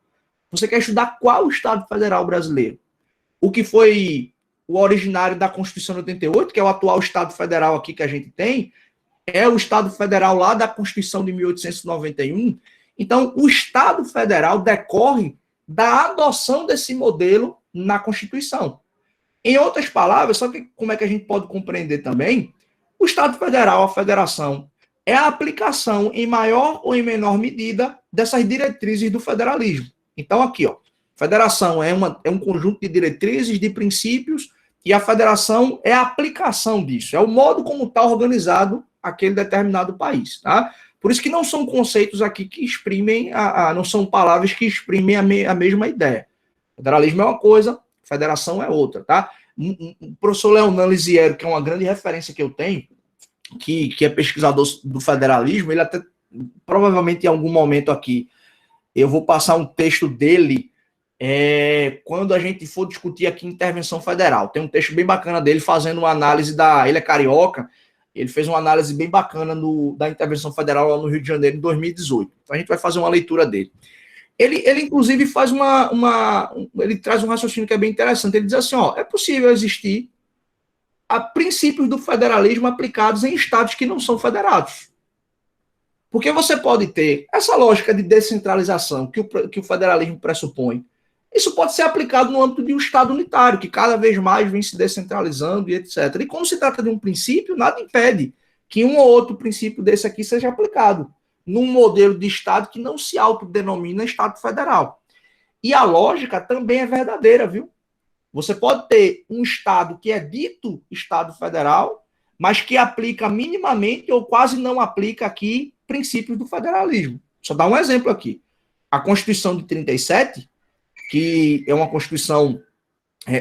você quer estudar qual Estado Federal Brasileiro? O que foi o originário da Constituição de 88, que é o atual Estado Federal aqui que a gente tem, é o Estado Federal lá da Constituição de 1891. Então, o Estado Federal decorre da adoção desse modelo na Constituição. Em outras palavras, só que como é que a gente pode compreender também? O Estado Federal, a federação, é a aplicação em maior ou em menor medida dessas diretrizes do federalismo. Então, aqui, ó, federação é um conjunto de diretrizes, de princípios, e a federação é a aplicação disso, é o modo como está organizado aquele determinado país, tá? Por isso que não são conceitos aqui que exprimem, não são palavras que exprimem a mesma ideia. Federalismo é uma coisa, federação é outra, tá? O professor Leonan Lisiero, que é uma grande referência que eu tenho, que é pesquisador do federalismo, ele até, provavelmente em algum momento aqui, eu vou passar um texto dele quando a gente for discutir aqui intervenção federal. Tem um texto bem bacana dele fazendo uma análise ele é carioca, ele fez uma análise bem bacana da intervenção federal lá no Rio de Janeiro em 2018. Então a gente vai fazer uma leitura dele. Ele inclusive, faz ele traz um raciocínio que é bem interessante. Ele diz assim, ó, é possível existir princípios do federalismo aplicados em estados que não são federados. Porque você pode ter essa lógica de descentralização que o federalismo pressupõe. Isso pode ser aplicado no âmbito de um Estado unitário, que cada vez mais vem se descentralizando e etc. E como se trata de um princípio, nada impede que um ou outro princípio desse aqui seja aplicado num modelo de Estado que não se autodenomina Estado federal. E a lógica também é verdadeira, viu? Você pode ter um Estado que é dito Estado federal, mas que aplica minimamente ou quase não aplica aqui princípios do federalismo. Só dar um exemplo aqui. A Constituição de 37, que é uma Constituição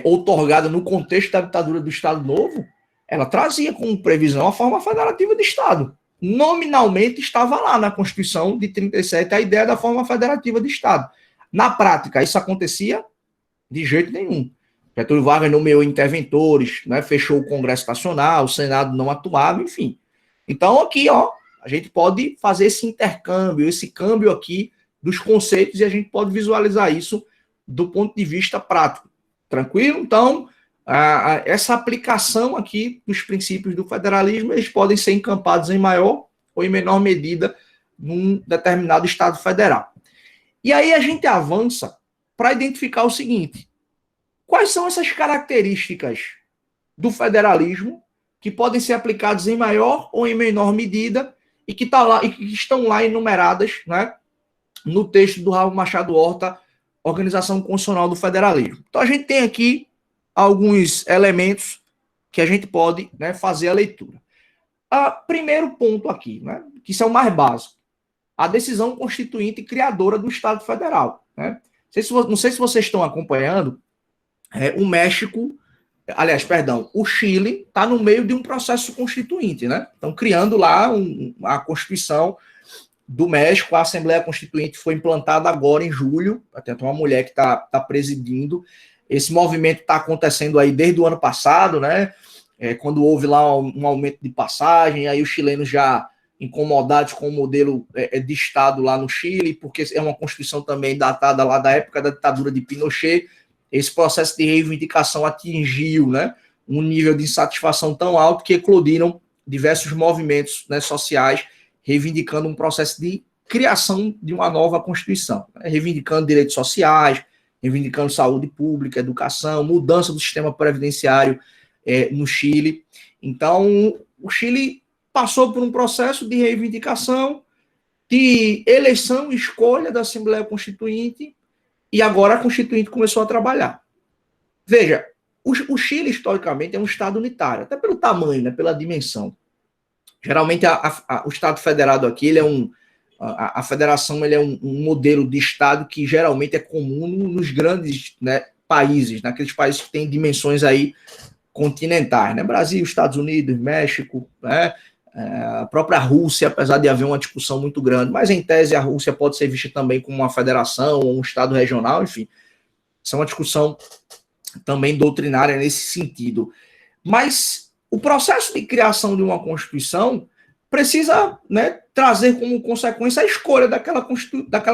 outorgada no contexto da ditadura do Estado Novo, ela trazia como previsão a forma federativa de Estado. Nominalmente estava lá na Constituição de 37 a ideia da forma federativa de Estado. Na prática, isso acontecia de jeito nenhum. Getúlio Vargas nomeou interventores, né, fechou o Congresso Nacional, o Senado não atuava, enfim. Então, aqui, ó, a gente pode fazer esse intercâmbio, esse câmbio aqui dos conceitos, e a gente pode visualizar isso do ponto de vista prático. Tranquilo? Então, essa aplicação aqui dos princípios do federalismo, eles podem ser encampados em maior ou em menor medida num determinado Estado federal. E aí a gente avança para identificar o seguinte: quais são essas características do federalismo que podem ser aplicadas em maior ou em menor medida e que estão lá enumeradas, né, no texto do Raul Machado Horta, Organização Constitucional do Federalismo. Então a gente tem aqui alguns elementos que a gente pode, né, fazer a leitura. Primeiro ponto aqui, né, que isso é o mais básico: a decisão constituinte e criadora do Estado Federal. Né? Não sei se vocês estão acompanhando, o México, aliás, perdão, o Chile está no meio de um processo constituinte, né? Estão criando lá a Constituição do México. A Assembleia Constituinte foi implantada agora em julho, até uma mulher que está presidindo. Esse movimento está acontecendo aí desde o ano passado, né? Quando houve lá um aumento de passagem, aí os chilenos já incomodados com o modelo de Estado lá no Chile, porque é uma Constituição também datada lá da época da ditadura de Pinochet. Esse processo de reivindicação atingiu, né, um nível de insatisfação tão alto que eclodiram diversos movimentos, né, sociais, reivindicando um processo de criação de uma nova Constituição, né, reivindicando direitos sociais, reivindicando saúde pública, educação, mudança do sistema previdenciário no Chile. Então, o Chile passou por um processo de reivindicação, de eleição e escolha da Assembleia Constituinte, e agora a Constituinte começou a trabalhar. Veja, o Chile, historicamente, é um Estado unitário, até pelo tamanho, né, pela dimensão. Geralmente, o Estado federado aqui, ele é a federação, ele é um modelo de Estado que geralmente é comum nos grandes, né, países, naqueles países que têm dimensões aí continentais, né? Brasil, Estados Unidos, México, né? A própria Rússia, apesar de haver uma discussão muito grande, mas em tese a Rússia pode ser vista também como uma federação ou um Estado regional, enfim. Isso é uma discussão também doutrinária nesse sentido. Mas o processo de criação de uma Constituição precisa, né, trazer como consequência a escolha daquela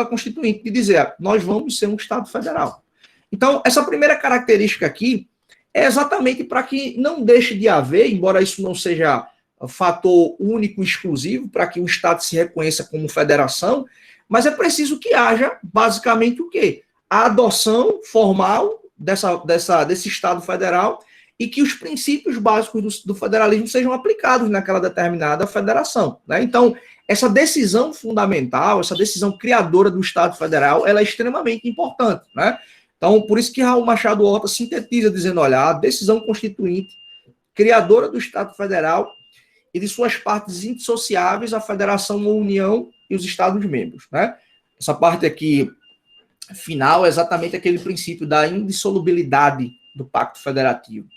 Constituinte, de dizer, nós vamos ser um Estado federal. Então, essa primeira característica aqui é exatamente para que não deixe de haver, embora isso não seja fator único e exclusivo para que o Estado se reconheça como federação, mas é preciso que haja, basicamente, o quê? A adoção formal desse Estado federal e que os princípios básicos do federalismo sejam aplicados naquela determinada federação. Né? Então, essa decisão fundamental, essa decisão criadora do Estado federal, ela é extremamente importante. Né? Então, por isso que Raul Machado Horta sintetiza dizendo, olha, a decisão constituinte, criadora do Estado federal e de suas partes indissociáveis, a federação ou união e os Estados-membros. Né? Essa parte aqui, final, é exatamente aquele princípio da indissolubilidade do Pacto Federativo.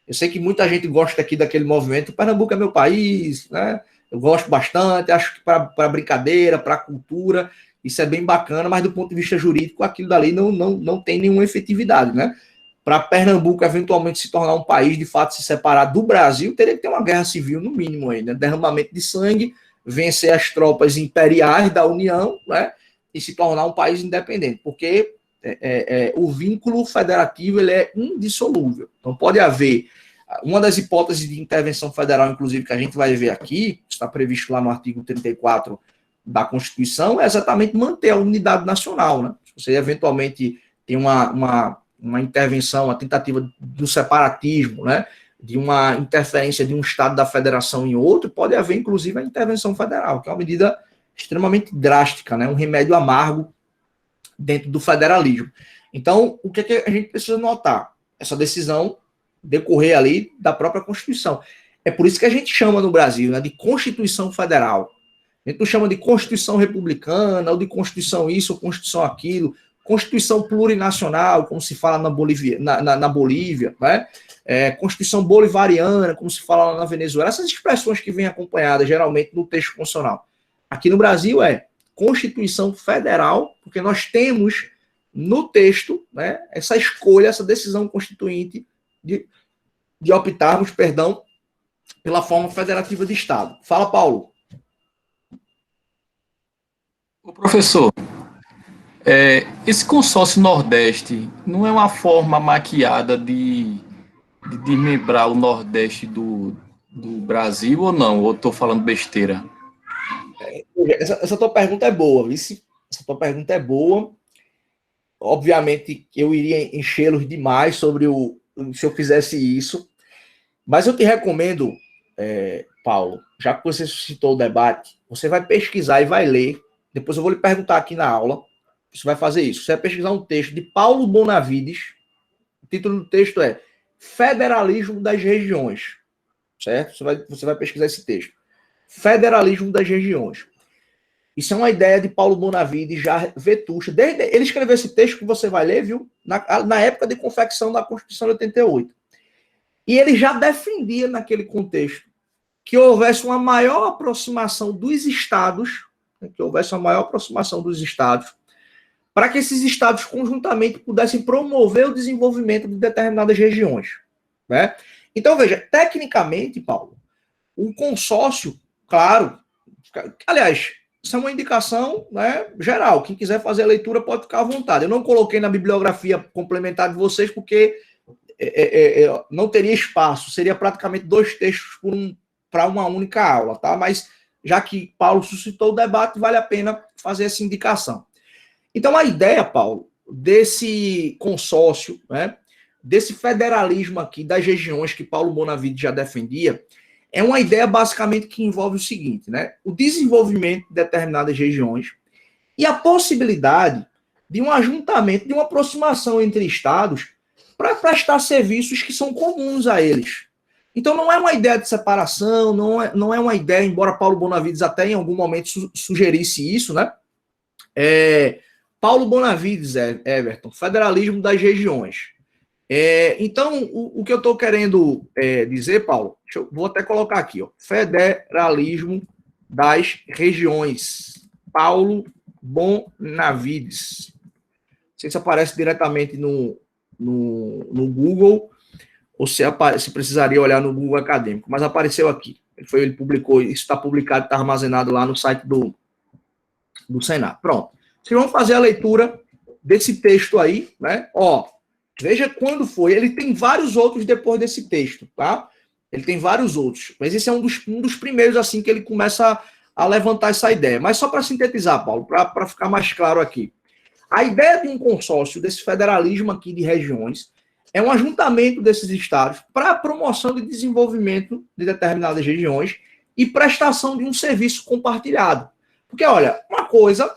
Eu sei que muita gente gosta aqui daquele movimento, Pernambuco é meu país, né? Eu gosto bastante, acho que para brincadeira, para cultura, isso é bem bacana, mas do ponto de vista jurídico, aquilo dali não tem nenhuma efetividade, né? Para Pernambuco eventualmente se tornar um país, de fato, se separar do Brasil, teria que ter uma guerra civil, no mínimo, aí, né? Derramamento de sangue, vencer as tropas imperiais da União, né? E se tornar um país independente, porque o vínculo federativo ele é indissolúvel. Então pode haver, uma das hipóteses de intervenção federal, inclusive, que a gente vai ver aqui, está previsto lá no artigo 34 da Constituição, é exatamente manter a unidade nacional. Né? Se você eventualmente tem uma intervenção, uma tentativa do separatismo, né? De uma interferência de um Estado da federação em outro, pode haver, inclusive, a intervenção federal, que é uma medida extremamente drástica, né? Um remédio amargo dentro do federalismo. Então, o que a gente precisa notar? Essa decisão decorrer ali da própria Constituição. É por isso que a gente chama no Brasil, né, de Constituição Federal. A gente não chama de Constituição Republicana, ou de Constituição isso, ou Constituição aquilo, Constituição Plurinacional, como se fala na Bolívia, né? Constituição Bolivariana, como se fala lá na Venezuela. Essas expressões que vêm acompanhadas, geralmente, no texto constitucional. Aqui no Brasil é Constituição Federal, porque nós temos no texto, né, essa escolha, essa decisão constituinte de optarmos, perdão, pela forma federativa de Estado. Fala, Paulo. Ô, professor, esse consórcio Nordeste não é uma forma maquiada de desmembrar o Nordeste do Brasil ou não? Ou estou falando besteira? Essa tua pergunta é boa, vice. Essa tua pergunta é boa. Obviamente, eu iria enchê-los demais sobre se eu fizesse isso. Mas eu te recomendo, Paulo, já que você suscitou o debate, você vai pesquisar e vai ler. Depois eu vou lhe perguntar aqui na aula. Você vai fazer isso. Você vai pesquisar um texto de Paulo Bonavides. O título do texto é Federalismo das Regiões. Certo? Você vai pesquisar esse texto. Federalismo das Regiões. Isso é uma ideia de Paulo Bonavides, já vetusta. Ele escreveu esse texto que você vai ler, viu? Na época de confecção da Constituição de 88. E ele já defendia, naquele contexto, que houvesse uma maior aproximação dos estados, para que esses estados conjuntamente pudessem promover o desenvolvimento de determinadas regiões. Né? Então, veja, tecnicamente, Paulo, um consórcio, claro, aliás, isso é uma indicação, né, geral. Quem quiser fazer a leitura pode ficar à vontade. Eu não coloquei na bibliografia complementar de vocês porque não teria espaço. Seria praticamente 2 textos para uma única aula, tá? Mas já que Paulo suscitou o debate, vale a pena fazer essa indicação. Então, a ideia, Paulo, desse consórcio, né, desse federalismo aqui das regiões que Paulo Bonavides já defendia, é uma ideia basicamente que envolve o seguinte, né? O desenvolvimento de determinadas regiões e a possibilidade de um ajuntamento, de uma aproximação entre estados para prestar serviços que são comuns a eles. Então não é uma ideia de separação, não é uma ideia, embora Paulo Bonavides até em algum momento sugerisse isso, né? Paulo Bonavides, Everton, federalismo das regiões. Então, o que eu estou querendo dizer, Paulo, vou até colocar aqui, ó, federalismo das regiões. Paulo Bonavides. Não sei se aparece diretamente no Google, ou se precisaria olhar no Google Acadêmico, mas apareceu aqui. Ele publicou, isso está publicado, está armazenado lá no site do Senado. Pronto. Vocês vão fazer a leitura desse texto aí, né? Ó, veja quando foi. Ele tem vários outros depois desse texto, tá? Ele tem vários outros. Mas esse é um dos primeiros, assim, que ele começa a levantar essa ideia. Mas só para sintetizar, Paulo, para ficar mais claro aqui. A ideia de um consórcio, desse federalismo aqui de regiões, é um ajuntamento desses estados para a promoção e desenvolvimento de determinadas regiões e prestação de um serviço compartilhado. Porque, olha, uma coisa...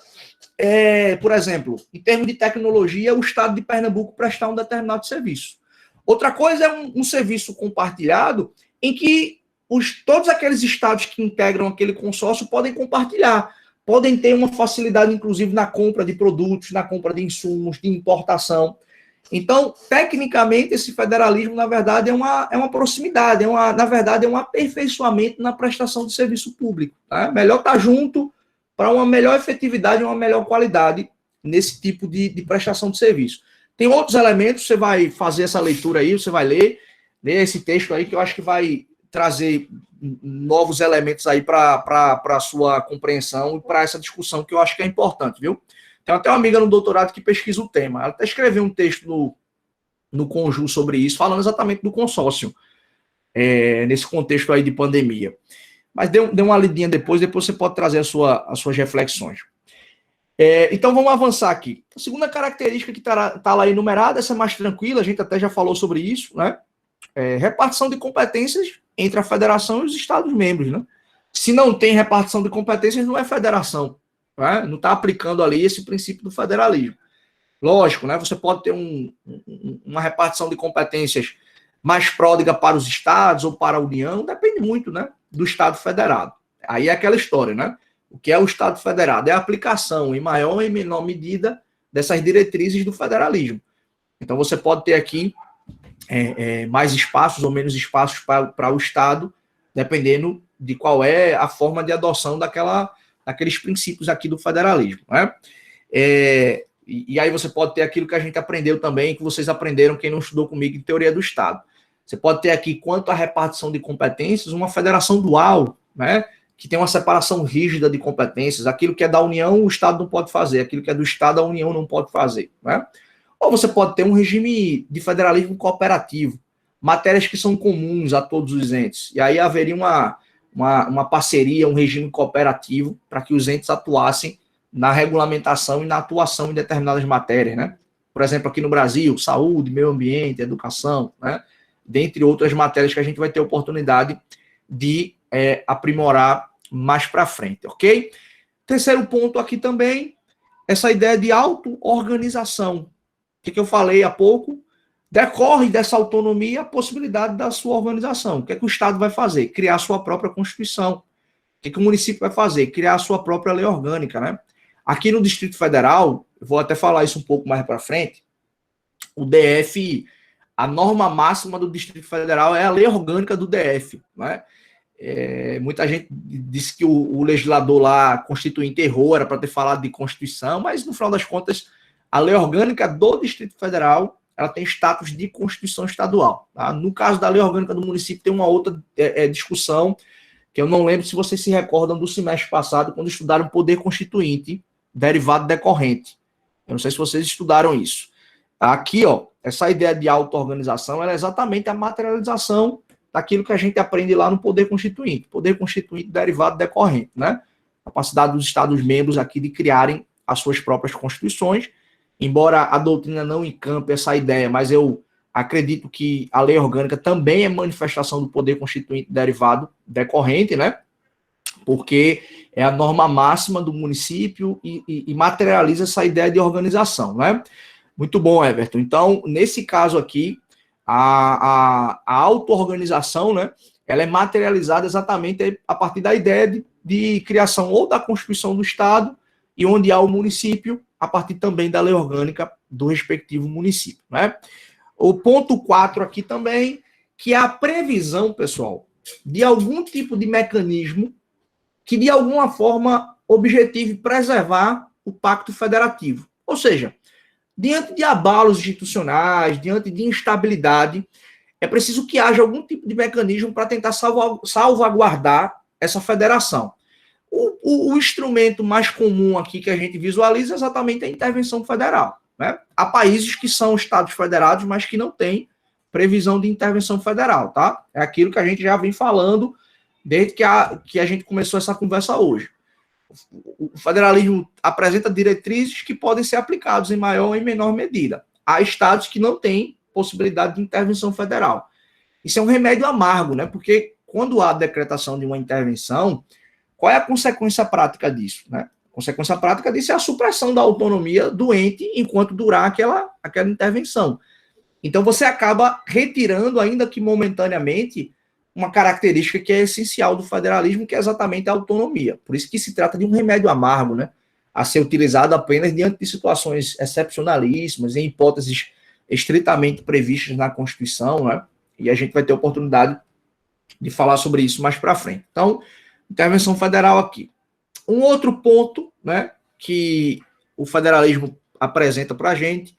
por exemplo, em termos de tecnologia, o estado de Pernambuco prestar um determinado serviço. Outra coisa é um serviço compartilhado em que todos aqueles estados que integram aquele consórcio podem compartilhar, podem ter uma facilidade, inclusive, na compra de produtos, na compra de insumos, de importação. Então, tecnicamente, esse federalismo, na verdade, é uma proximidade, na verdade, é um aperfeiçoamento na prestação de serviço público. Tá? Melhor estar junto para uma melhor efetividade e uma melhor qualidade nesse tipo de prestação de serviço. Tem outros elementos, você vai fazer essa leitura aí, você vai ler esse texto aí, que eu acho que vai trazer novos elementos aí para a sua compreensão e para essa discussão, que eu acho que é importante, viu? Tem até uma amiga no doutorado que pesquisa o tema. Ela até escreveu um texto no Conju sobre isso, falando exatamente do consórcio, nesse contexto aí de pandemia. Mas dê uma lidinha depois você pode trazer as suas reflexões. Então, vamos avançar aqui. A segunda característica que está lá enumerada, essa é mais tranquila, a gente até já falou sobre isso, né? Repartição de competências entre a federação e os estados-membros, né? Se não tem repartição de competências, não é federação, né? Não está aplicando ali esse princípio do federalismo. Lógico, né? Você pode ter uma repartição de competências mais pródiga para os estados ou para a União, depende muito, né, do Estado federado. Aí é aquela história, né? O que é o Estado federado? É a aplicação, em maior ou em menor medida, dessas diretrizes do federalismo. Então, você pode ter aqui mais espaços ou menos espaços para o Estado, dependendo de qual é a forma de adoção daqueles princípios aqui do federalismo, né? E aí você pode ter aquilo que a gente aprendeu também, que vocês aprenderam, quem não estudou comigo, em teoria do Estado. Você pode ter aqui, quanto à repartição de competências, uma federação dual, né? Que tem uma separação rígida de competências. Aquilo que é da União, o Estado não pode fazer. Aquilo que é do Estado, a União não pode fazer, né? Ou você pode ter um regime de federalismo cooperativo, matérias que são comuns a todos os entes. E aí haveria uma parceria, um regime cooperativo, para que os entes atuassem na regulamentação e na atuação em determinadas matérias, né? Por exemplo, aqui no Brasil, saúde, meio ambiente, educação, né? Dentre outras matérias que a gente vai ter oportunidade de aprimorar mais para frente, ok? Terceiro ponto aqui também, essa ideia de auto-organização, que eu falei há pouco, decorre dessa autonomia a possibilidade da sua organização. O que é que o Estado vai fazer? Criar a sua própria Constituição. O que é que o município vai fazer? Criar a sua própria lei orgânica, né? Aqui no Distrito Federal, eu vou até falar isso um pouco mais para frente, o DF, a norma máxima do Distrito Federal é a lei orgânica do DF, né? Muita gente disse que o legislador lá constituinte errou, era para ter falado de Constituição, mas no final das contas, a lei orgânica do Distrito Federal, ela tem status de Constituição estadual. Tá? No caso da lei orgânica do município, tem uma outra discussão, que eu não lembro se vocês se recordam do semestre passado, quando estudaram poder constituinte, derivado decorrente. Eu não sei se vocês estudaram isso. Aqui, ó, essa ideia de auto-organização, ela é exatamente a materialização daquilo que a gente aprende lá no poder constituinte. Poder constituinte derivado decorrente, né? Capacidade dos Estados-membros aqui de criarem as suas próprias constituições, embora a doutrina não encampe essa ideia, mas eu acredito que a lei orgânica também é manifestação do poder constituinte derivado decorrente, né? Porque é a norma máxima do município e materializa essa ideia de organização, né? Muito bom, Everton. Então, nesse caso aqui, a auto-organização, né, ela é materializada exatamente a partir da ideia de criação ou da Constituição do Estado e onde há o município, a partir também da lei orgânica do respectivo município, né? O ponto 4 aqui também, que é a previsão, pessoal, de algum tipo de mecanismo que, de alguma forma, objetive preservar o pacto federativo. Ou seja, diante de abalos institucionais, diante de instabilidade, é preciso que haja algum tipo de mecanismo para tentar salvaguardar essa federação. O instrumento mais comum aqui que a gente visualiza é exatamente a intervenção federal, né? Há países que são estados federados, mas que não têm previsão de intervenção federal, tá? É aquilo que a gente já vem falando desde que a gente começou essa conversa hoje. O federalismo apresenta diretrizes que podem ser aplicados em maior ou em menor medida. Há estados que não têm possibilidade de intervenção federal. Isso é um remédio amargo, né? Porque quando há decretação de uma intervenção, qual é a consequência prática disso, né? A consequência prática disso é a supressão da autonomia do ente enquanto durar aquela intervenção. Então você acaba retirando, ainda que momentaneamente, uma característica que é essencial do federalismo, que é exatamente a autonomia. Por isso que se trata de um remédio amargo, né? A ser utilizado apenas diante de situações excepcionalíssimas, em hipóteses estritamente previstas na Constituição, né? E a gente vai ter oportunidade de falar sobre isso mais para frente. Então, intervenção federal aqui. Um outro ponto, né, que o federalismo apresenta para a gente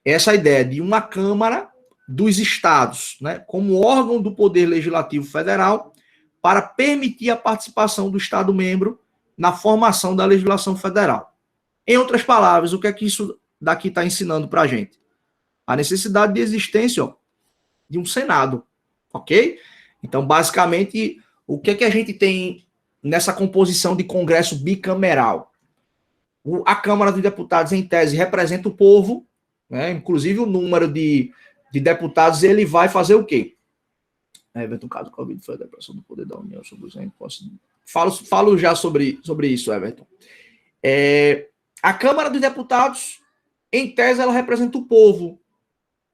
é essa ideia de uma Câmara dos Estados, né, como órgão do Poder Legislativo Federal para permitir a participação do Estado-membro na formação da legislação federal. Em outras palavras, o que é que isso daqui está ensinando para a gente? A necessidade de existência de um Senado, ok? Então, basicamente, o que é que a gente tem nessa composição de Congresso bicameral? A Câmara dos Deputados, em tese, representa o povo, né? Inclusive o número de deputados, ele vai fazer o quê? Everton, caso Covid foi a depressão do poder da União sobre os impostos. Falo já sobre isso, Everton. A Câmara dos Deputados, em tese, ela representa o povo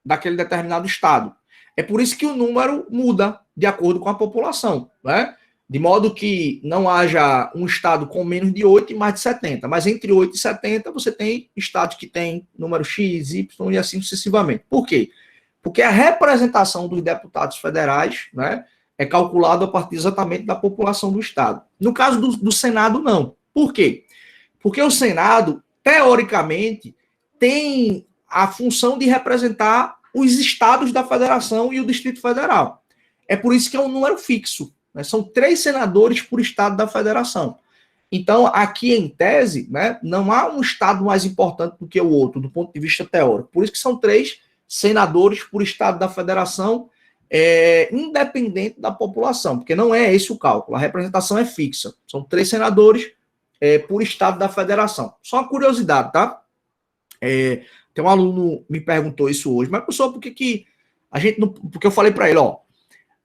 daquele determinado estado. É por isso que o número muda de acordo com a população, né? De modo que não haja um estado com menos de 8 e mais de 70. Mas entre 8 e 70, você tem estados que tem número X, Y e assim sucessivamente. Por quê? Porque a representação dos deputados federais, né, é calculada a partir exatamente da população do estado. No caso do Senado, não. Por quê? Porque o Senado, teoricamente, tem a função de representar os estados da federação e o Distrito Federal. É por isso que é um número fixo. Né? São 3 senadores por estado da federação. Então, aqui em tese, né, não há um estado mais importante do que o outro, do ponto de vista teórico. Por isso que são 3 senadores por estado da federação, independente da população, porque não é esse o cálculo. A representação é fixa. São 3 senadores por estado da federação. Só uma curiosidade, tá? Tem um aluno me perguntou isso hoje, mas professor, por que a gente não... Porque eu falei para ele, ó,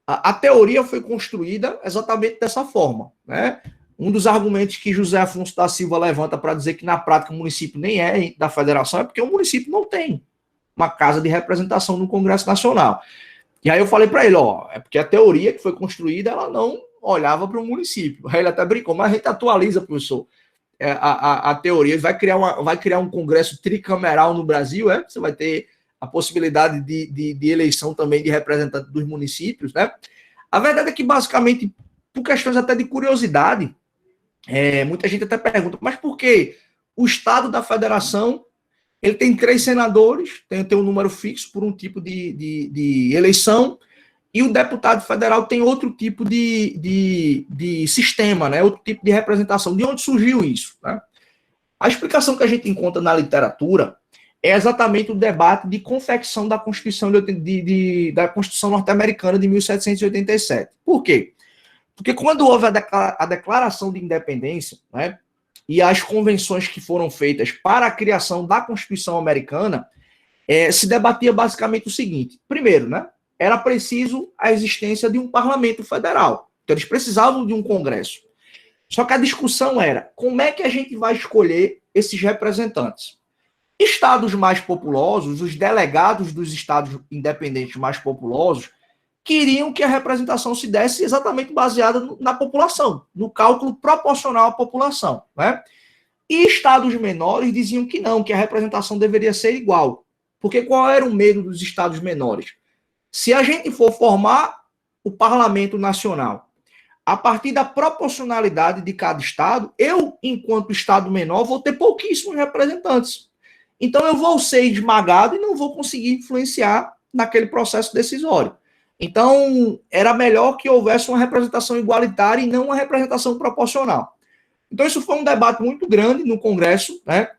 a teoria foi construída exatamente dessa forma, né? Um dos argumentos que José Afonso da Silva levanta para dizer que na prática o município nem é da federação é porque o município não tem uma casa de representação no Congresso Nacional. E aí eu falei para ele, ó, é porque a teoria que foi construída, ela não olhava para o município. Aí ele até brincou, mas a gente atualiza, professor, a teoria, vai criar um congresso tricameral no Brasil, você vai ter a possibilidade de eleição também de representantes dos municípios, né? A verdade é que, basicamente, por questões até de curiosidade, muita gente até pergunta, mas por que o Estado da Federação ele tem 3 senadores, tem um número fixo por um tipo de eleição, e o deputado federal tem outro tipo de sistema, né? Outro tipo de representação. De onde surgiu isso? Né? A explicação que a gente encontra na literatura é exatamente o debate de confecção da Constituição, da Constituição norte-americana de 1787. Por quê? Porque quando houve a declaração de independência, né, e as convenções que foram feitas para a criação da Constituição americana, se debatia basicamente o seguinte. Primeiro, né, era preciso a existência de um parlamento federal. Então, eles precisavam de um congresso. Só que a discussão era como é que a gente vai escolher esses representantes. Estados mais populosos, os delegados dos estados independentes mais populosos, queriam que a representação se desse exatamente baseada na população, no cálculo proporcional à população. Né? E estados menores diziam que não, que a representação deveria ser igual. Porque qual era o medo dos estados menores? Se a gente for formar o parlamento nacional a partir da proporcionalidade de cada estado, eu, enquanto estado menor, vou ter pouquíssimos representantes. Então, eu vou ser esmagado e não vou conseguir influenciar naquele processo decisório. Então, era melhor que houvesse uma representação igualitária e não uma representação proporcional. Então, isso foi um debate muito grande no Congresso, né,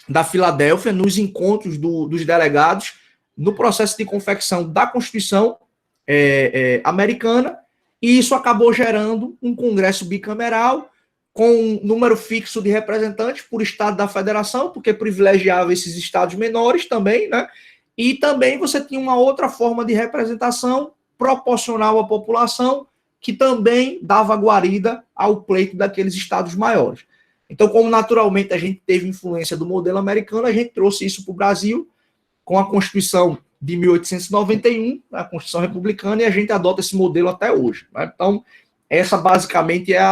da Filadélfia, nos encontros dos delegados, no processo de confecção da Constituição americana, e isso acabou gerando um Congresso bicameral, com um número fixo de representantes por estado da federação, porque privilegiava esses estados menores também, né? E também você tinha uma outra forma de representação proporcional à população, que também dava guarida ao pleito daqueles estados maiores. Então, como naturalmente a gente teve influência do modelo americano, a gente trouxe isso para o Brasil com a Constituição de 1891, a Constituição Republicana, e a gente adota esse modelo até hoje. Né? Então, essa basicamente é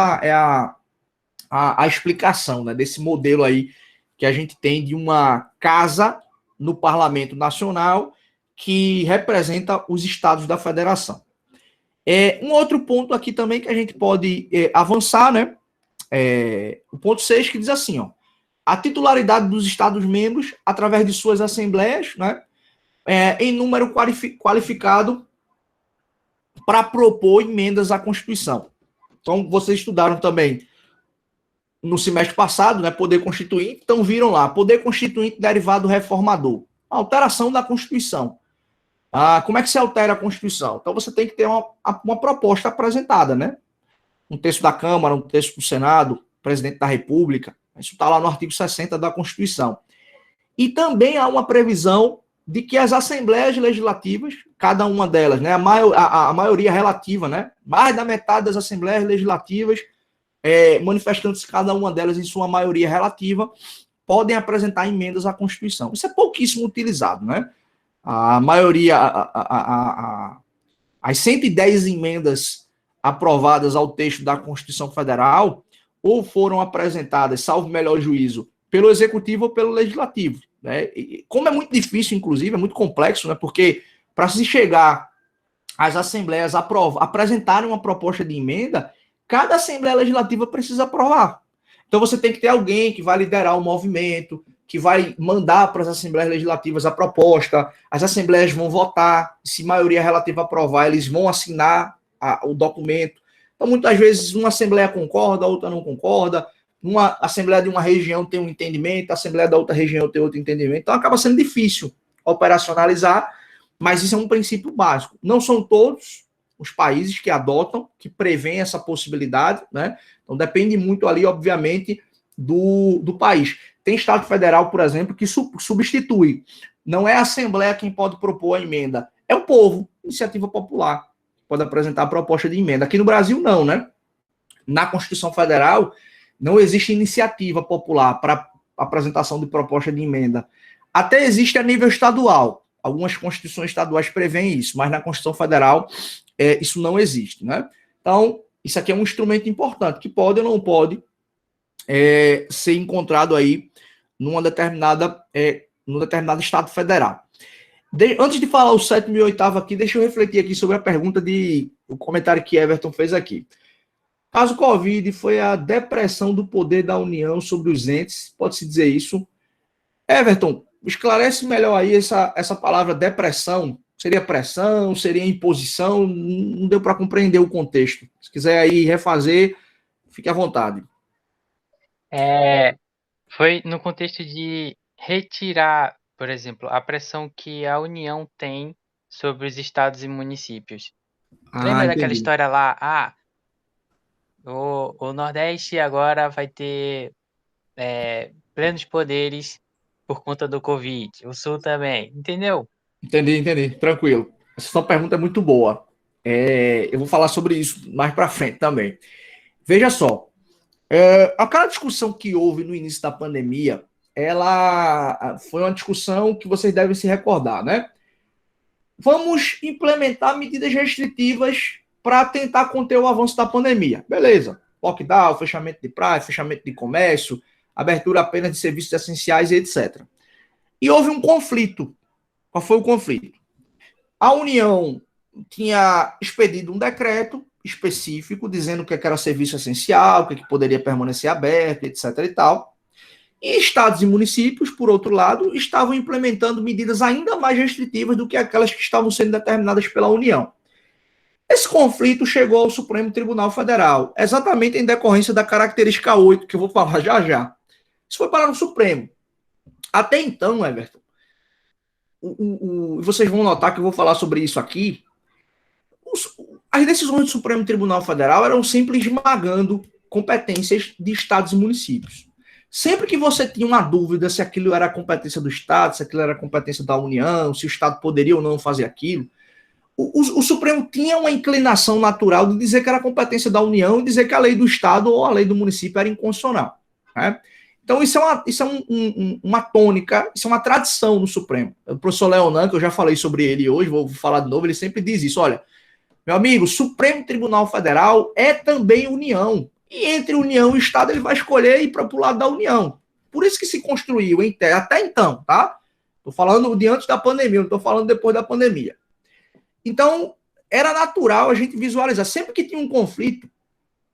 a explicação, né, desse modelo aí que a gente tem de uma casa no Parlamento Nacional que representa os estados da federação. Um outro ponto aqui também que a gente pode avançar, né, o ponto 6, que diz assim, ó, a titularidade dos estados-membros através de suas assembleias, né, em número qualificado para propor emendas à Constituição. Então, vocês estudaram também no semestre passado, né, poder constituinte, então viram lá, poder constituinte derivado reformador, alteração da Constituição. Como é que se altera a Constituição? Então você tem que ter uma proposta apresentada, né? Um texto da Câmara, um texto do Senado, presidente da República, isso está lá no artigo 60 da Constituição. E também há uma previsão de que as assembleias legislativas, cada uma delas, né, a maioria relativa, né, mais da metade das assembleias legislativas, manifestando-se cada uma delas em sua maioria relativa, podem apresentar emendas à Constituição. Isso é pouquíssimo utilizado, né? A maioria, As 110 emendas aprovadas ao texto da Constituição Federal ou foram apresentadas, salvo melhor juízo, pelo Executivo ou pelo Legislativo, né? E como é muito difícil, inclusive, é muito complexo, né? Porque para se chegar às assembleias apresentarem uma proposta de emenda, cada Assembleia Legislativa precisa aprovar. Então você tem que ter alguém que vai liderar o movimento, que vai mandar para as Assembleias Legislativas a proposta, as Assembleias vão votar, se maioria relativa aprovar, eles vão assinar o documento. Então, muitas vezes, uma Assembleia concorda, a outra não concorda, uma Assembleia de uma região tem um entendimento, a Assembleia da outra região tem outro entendimento, então acaba sendo difícil operacionalizar, mas isso é um princípio básico. Não são todos os países que adotam, que prevêem essa possibilidade, né? Então, depende muito ali, obviamente, do país. Tem Estado Federal, por exemplo, que substitui. Não é a Assembleia quem pode propor a emenda, é o povo, iniciativa popular, pode apresentar a proposta de emenda. Aqui no Brasil, não, né? Na Constituição Federal, não existe iniciativa popular para apresentação de proposta de emenda. Até existe a nível estadual. Algumas constituições estaduais prevêem isso, mas na Constituição Federal isso não existe, né? Então, isso aqui é um instrumento importante, que pode ou não pode ser encontrado aí num determinado Estado Federal. Antes de falar o 7º e 8º aqui, deixa eu refletir aqui sobre a pergunta o comentário que Everton fez aqui. Caso Covid foi a depressão do poder da União sobre os entes, pode-se dizer isso? Everton, esclarece melhor aí essa palavra depressão. Seria pressão, seria imposição? Não deu para compreender o contexto. Se quiser aí refazer, fique à vontade. Foi no contexto de retirar, por exemplo, a pressão que a União tem sobre os estados e municípios. Lembra daquela Entendi. história lá? O Nordeste agora vai ter plenos poderes por conta do Covid. O Sul também. Entendeu? Entendi. Tranquilo. Essa sua pergunta é muito boa. Eu vou falar sobre isso mais para frente também. Veja só. Aquela discussão que houve no início da pandemia, ela foi uma discussão que vocês devem se recordar, né? Vamos implementar medidas restritivas para tentar conter o avanço da pandemia. Beleza. Lockdown, fechamento de praia, fechamento de comércio, abertura apenas de serviços essenciais e etc. E houve um conflito. Qual foi o conflito? A União tinha expedido um decreto específico dizendo o que era serviço essencial, o que poderia permanecer aberto, etc. e tal. E estados e municípios, por outro lado, estavam implementando medidas ainda mais restritivas do que aquelas que estavam sendo determinadas pela União. Esse conflito chegou ao Supremo Tribunal Federal, exatamente em decorrência da característica 8, que eu vou falar já. Isso foi parar no Supremo. Até então, Everton, vocês vão notar que eu vou falar sobre isso aqui, as decisões do Supremo Tribunal Federal eram sempre esmagando competências de estados e municípios. Sempre que você tinha uma dúvida se aquilo era competência do Estado, se aquilo era competência da União, se o Estado poderia ou não fazer aquilo, o Supremo tinha uma inclinação natural de dizer que era competência da União e dizer que a lei do Estado ou a lei do município era inconstitucional, né? Então, isso é uma tônica, isso é uma tradição no Supremo. O professor Leonan, que eu já falei sobre ele hoje, vou falar de novo, ele sempre diz isso, olha, meu amigo, Supremo Tribunal Federal é também União. E entre União e Estado ele vai escolher ir para o lado da União. Por isso que se construiu até então, tá? Estou falando de antes da pandemia, não estou falando depois da pandemia. Então, era natural a gente visualizar. Sempre que tinha um conflito,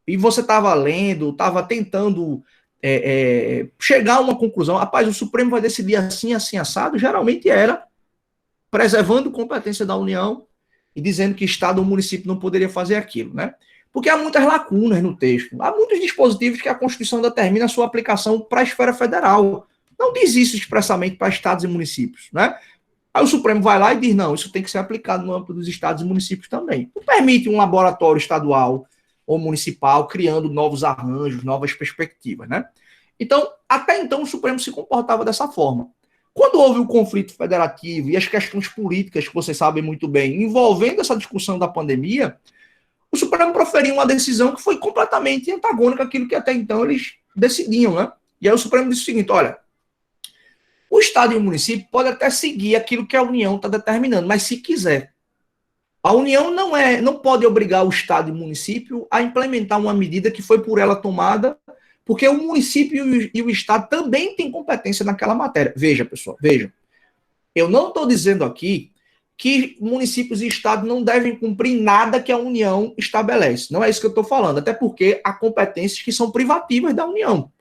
e você estava lendo, estava tentando chegar a uma conclusão, rapaz, o Supremo vai decidir assim, assim, assado, geralmente era preservando competência da União e dizendo que Estado ou município não poderia fazer aquilo, né? Porque há muitas lacunas no texto. Há muitos dispositivos que a Constituição determina a sua aplicação para a esfera federal. Não diz isso expressamente para estados e municípios, né? Aí o Supremo vai lá e diz, não, isso tem que ser aplicado no âmbito dos estados e municípios também. Não permite um laboratório estadual ou municipal criando novos arranjos, novas perspectivas, né? Então, até então, o Supremo se comportava dessa forma. Quando houve o conflito federativo e as questões políticas, que vocês sabem muito bem, envolvendo essa discussão da pandemia, o Supremo proferiu uma decisão que foi completamente antagônica àquilo que até então eles decidiam, né? E aí o Supremo disse o seguinte, olha, o Estado e o município podem até seguir aquilo que a União está determinando, mas se quiser. A União não pode obrigar o Estado e o município a implementar uma medida que foi por ela tomada, porque o município e o Estado também têm competência naquela matéria. Veja, pessoal, veja. Eu não estou dizendo aqui que municípios e Estado não devem cumprir nada que a União estabelece. Não é isso que eu estou falando, até porque há competências que são privativas da União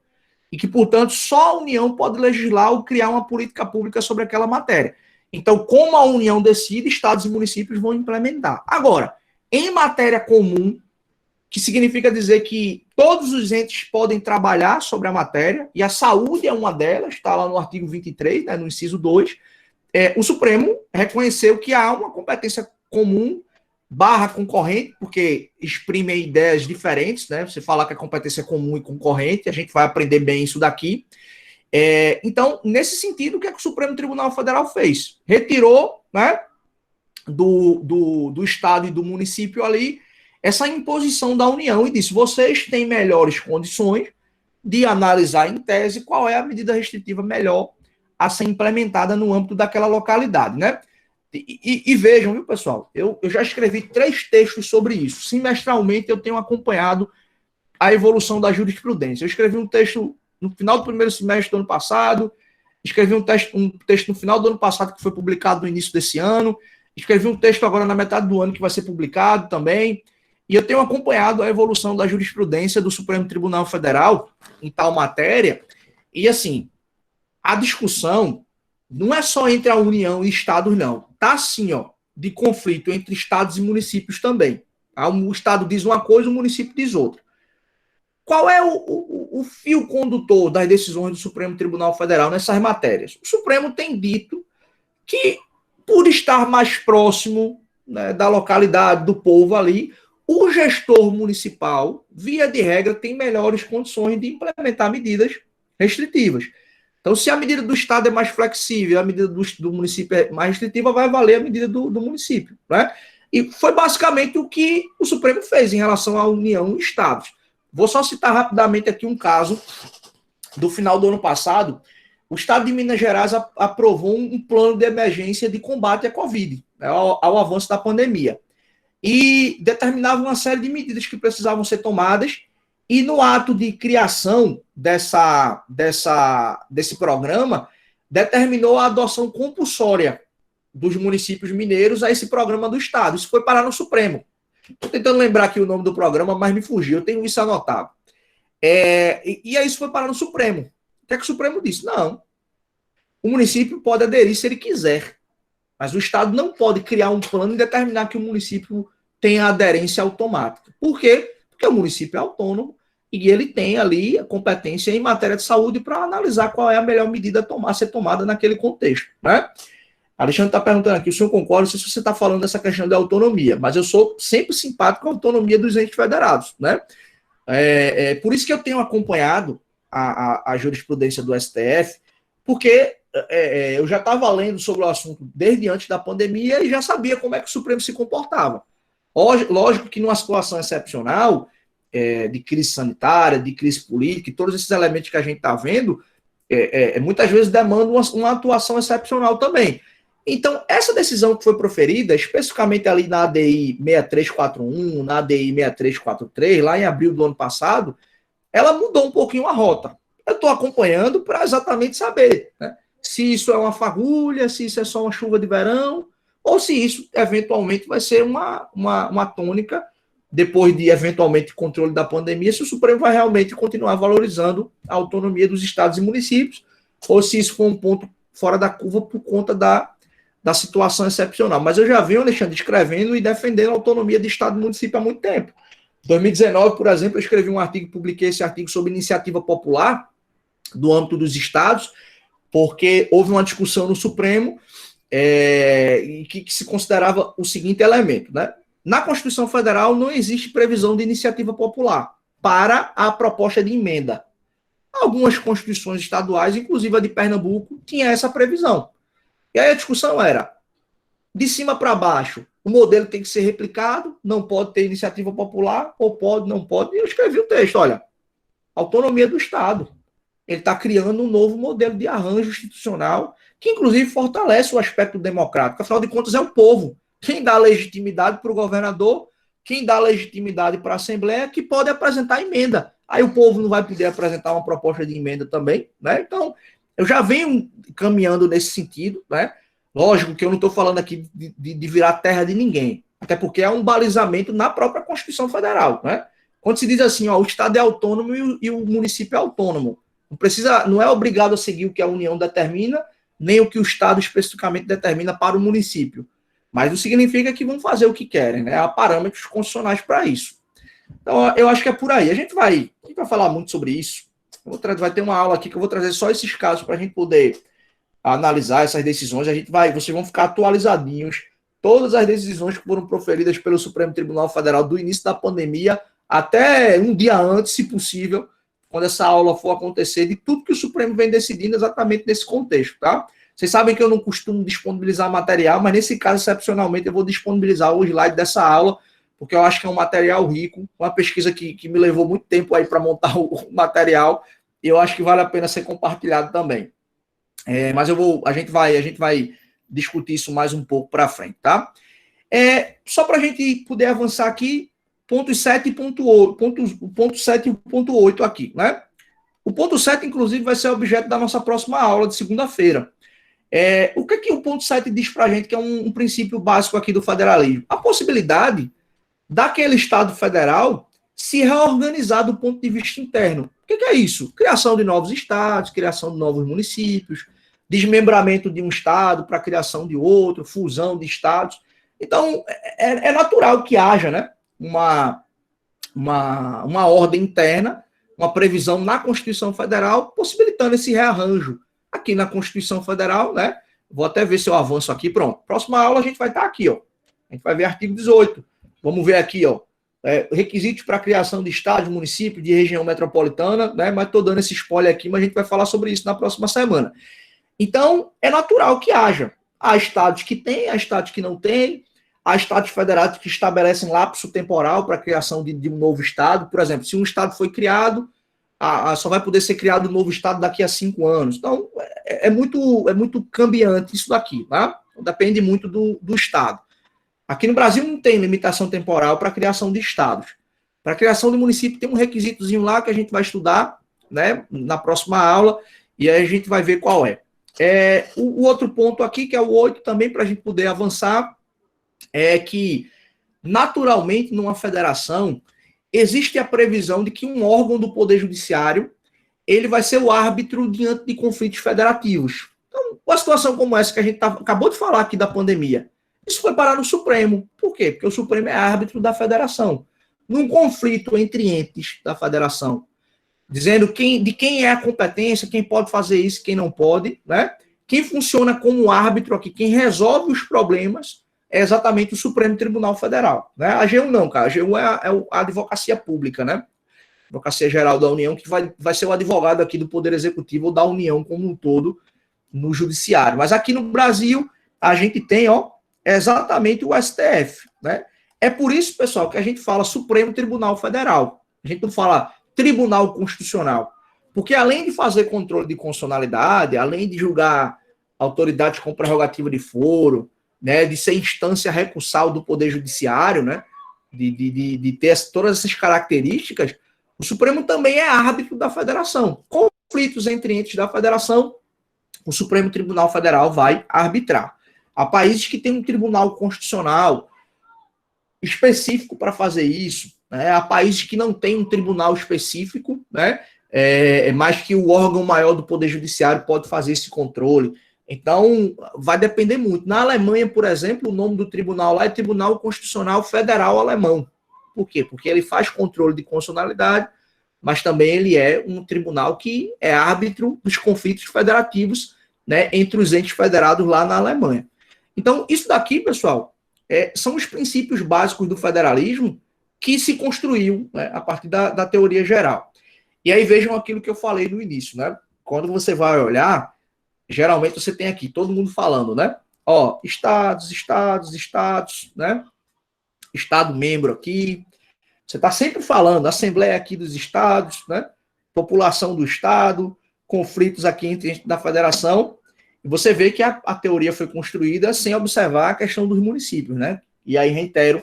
e que, portanto, só a União pode legislar ou criar uma política pública sobre aquela matéria. Então, como a União decide, Estados e municípios vão implementar. Agora, em matéria comum, que significa dizer que todos os entes podem trabalhar sobre a matéria, e a saúde é uma delas, está lá no artigo 23, né, no inciso 2, o Supremo reconheceu que há uma competência comum / concorrente, porque exprimem ideias diferentes, né? Você fala que a competência é comum e concorrente, a gente vai aprender bem isso daqui. Então, nesse sentido, o que é que o Supremo Tribunal Federal fez? Retirou, né, do Estado e do município ali essa imposição da União e disse: vocês têm melhores condições de analisar em tese qual é a medida restritiva melhor a ser implementada no âmbito daquela localidade, né? E vejam, viu, pessoal, eu já escrevi 3 textos sobre isso. Semestralmente eu tenho acompanhado a evolução da jurisprudência. Eu escrevi um texto no final do primeiro semestre do ano passado, escrevi um texto no final do ano passado que foi publicado no início desse ano, escrevi um texto agora na metade do ano que vai ser publicado também, e eu tenho acompanhado a evolução da jurisprudência do Supremo Tribunal Federal em tal matéria, e assim, a discussão não é só entre a União e Estados, não. Está assim, ó, de conflito entre Estados e municípios também. O Estado diz uma coisa, o município diz outra. Qual é o fio condutor das decisões do Supremo Tribunal Federal nessas matérias? O Supremo tem dito que, por estar mais próximo, né, da localidade, do povo ali, o gestor municipal, via de regra, tem melhores condições de implementar medidas restritivas. Então, se a medida do Estado é mais flexível, a medida do município é mais restritiva, vai valer a medida do município, né? E foi basicamente o que o Supremo fez em relação à União e Estados. Vou só citar rapidamente aqui um caso do final do ano passado. O Estado de Minas Gerais aprovou um plano de emergência de combate à Covid, né, ao avanço da pandemia. E determinava uma série de medidas que precisavam ser tomadas, e no ato de criação desse programa, determinou a adoção compulsória dos municípios mineiros a esse programa do Estado. Isso foi parar no Supremo. Estou tentando lembrar aqui o nome do programa, mas me fugiu, eu tenho isso anotado. E aí isso foi parar no Supremo. O que é que o Supremo disse? Não. O município pode aderir se ele quiser, mas o Estado não pode criar um plano e determinar que o município tenha aderência automática. Por quê? Porque o município é autônomo e ele tem ali a competência em matéria de saúde para analisar qual é a melhor medida a ser tomada naquele contexto, né? Alexandre está perguntando aqui, o senhor concorda? Não sei se você está falando dessa questão da autonomia, mas eu sou sempre simpático com a autonomia dos entes federados, né? Por isso que eu tenho acompanhado a jurisprudência do STF, porque eu já estava lendo sobre o assunto desde antes da pandemia e já sabia como é que o Supremo se comportava. Lógico que numa situação excepcional, de crise sanitária, de crise política, e todos esses elementos que a gente está vendo, muitas vezes demandam uma atuação excepcional também. Então, essa decisão que foi proferida, especificamente ali na ADI 6341, na ADI 6343, lá em abril do ano passado, ela mudou um pouquinho a rota. Eu estou acompanhando para exatamente saber, né, se isso é uma fagulha, se isso é só uma chuva de verão, ou se isso, eventualmente, vai ser uma tônica, depois de, eventualmente, controle da pandemia, se o Supremo vai realmente continuar valorizando a autonomia dos estados e municípios, ou se isso for um ponto fora da curva por conta da situação excepcional. Mas eu já venho, Alexandre, escrevendo e defendendo a autonomia de estado e município há muito tempo. Em 2019, por exemplo, eu escrevi um artigo, publiquei esse artigo sobre iniciativa popular do âmbito dos estados, porque houve uma discussão no Supremo que se considerava o seguinte elemento, né? Na Constituição Federal não existe previsão de iniciativa popular para a proposta de emenda. Algumas constituições estaduais, inclusive a de Pernambuco, tinha essa previsão. E aí a discussão era, de cima para baixo, o modelo tem que ser replicado, não pode ter iniciativa popular, ou pode, não pode. E eu escrevi o texto, olha, autonomia do Estado. Ele está criando um novo modelo de arranjo institucional, que inclusive fortalece o aspecto democrático. Afinal de contas, é o povo Quem dá legitimidade para o governador, quem dá legitimidade para a Assembleia, que pode apresentar emenda. Aí o povo não vai poder apresentar uma proposta de emenda também, né? Então, eu já venho caminhando nesse sentido, né? Lógico que eu não estou falando aqui de virar terra de ninguém, até porque é um balizamento na própria Constituição Federal, né? Quando se diz assim, ó, o Estado é autônomo e o município é autônomo, não é obrigado a seguir o que a União determina, nem o que o Estado especificamente determina para o município. Mas não significa que vão fazer o que querem, né? Há parâmetros constitucionais para isso. Então, eu acho que é por aí. A gente vai falar muito sobre isso. Vai ter uma aula aqui que eu vou trazer só esses casos para a gente poder analisar essas decisões. Vocês vão ficar atualizadinhos. Todas as decisões que foram proferidas pelo Supremo Tribunal Federal do início da pandemia até um dia antes, se possível, quando essa aula for acontecer, de tudo que o Supremo vem decidindo exatamente nesse contexto, tá? Vocês sabem que eu não costumo disponibilizar material, mas nesse caso, excepcionalmente, eu vou disponibilizar o slide dessa aula, porque eu acho que é um material rico, uma pesquisa que me levou muito tempo aí para montar o material, e eu acho que vale a pena ser compartilhado também. Mas a gente vai discutir isso mais um pouco para frente, tá? Só para a gente poder avançar aqui, pontos 7 e ponto 7 e ponto 8 aqui, né? O ponto 7, inclusive, vai ser objeto da nossa próxima aula de segunda-feira. O que o ponto 7 diz para a gente, que é um princípio básico aqui do federalismo? A possibilidade daquele Estado federal se reorganizar do ponto de vista interno. O que é isso? Criação de novos estados, criação de novos municípios, desmembramento de um estado para a criação de outro, fusão de estados. Então, é natural que haja, né, uma ordem interna, uma previsão na Constituição Federal, possibilitando esse rearranjo. Aqui na Constituição Federal, né, vou até ver se eu avanço aqui, pronto. Próxima aula a gente vai estar aqui, ó. A gente vai ver artigo 18. Vamos ver aqui, ó. Requisitos para a criação de estado, município, de região metropolitana, né? Mas estou dando esse spoiler aqui, mas a gente vai falar sobre isso na próxima semana. Então, é natural que haja. Há estados que têm, há estados que não têm, há estados federados que estabelecem lapso temporal para a criação de um novo estado. Por exemplo, se um estado foi criado, só vai poder ser criado um novo estado daqui a 5 anos. Então, é muito cambiante isso daqui, tá? Depende muito do estado. Aqui no Brasil não tem limitação temporal para a criação de estados. Para a criação de município tem um requisitozinho lá que a gente vai estudar, né, na próxima aula, e aí a gente vai ver qual é. O outro ponto aqui, que é o 8 também, para a gente poder avançar, é que, naturalmente, numa federação, existe a previsão de que um órgão do Poder Judiciário ele vai ser o árbitro diante de conflitos federativos. Então, uma situação como essa que a gente acabou de falar aqui da pandemia, isso foi parar no Supremo. Por quê? Porque o Supremo é árbitro da federação. Num conflito entre entes da federação, dizendo de quem é a competência, quem pode fazer isso, quem não pode, né? Quem funciona como árbitro aqui, quem resolve os problemas, é exatamente o Supremo Tribunal Federal. Né? A AGU não, cara. A AGU é a advocacia pública, né? Advocacia Geral da União, que vai ser o advogado aqui do Poder Executivo ou da União como um todo no Judiciário. Mas aqui no Brasil, a gente tem, exatamente o STF, né? É por isso, pessoal, que a gente fala Supremo Tribunal Federal. A gente não fala Tribunal Constitucional. Porque além de fazer controle de constitucionalidade, além de julgar autoridades com prerrogativa de foro, né, de ser instância recursal do Poder Judiciário, né, de ter todas essas características, o Supremo também é árbitro da federação. Conflitos entre entes da federação, o Supremo Tribunal Federal vai arbitrar. Há países que têm um tribunal constitucional específico para fazer isso, né? Há países que não têm um tribunal específico, né? Mas que o órgão maior do Poder Judiciário pode fazer esse controle. Então, vai depender muito. Na Alemanha, por exemplo, o nome do tribunal lá é Tribunal Constitucional Federal Alemão. Por quê? Porque ele faz controle de constitucionalidade, mas também ele é um tribunal que é árbitro dos conflitos federativos, né, entre os entes federados lá na Alemanha. Então, isso daqui, pessoal, são os princípios básicos do federalismo que se construiu, né, a partir da teoria geral. E aí vejam aquilo que eu falei no início, né? Quando você vai olhar, geralmente você tem aqui todo mundo falando, né? Estados, né? Estado membro aqui. Você está sempre falando, Assembleia aqui dos Estados, né? População do Estado, conflitos aqui entre da Federação. E você vê que a teoria foi construída sem observar a questão dos municípios, né? E aí, reitero,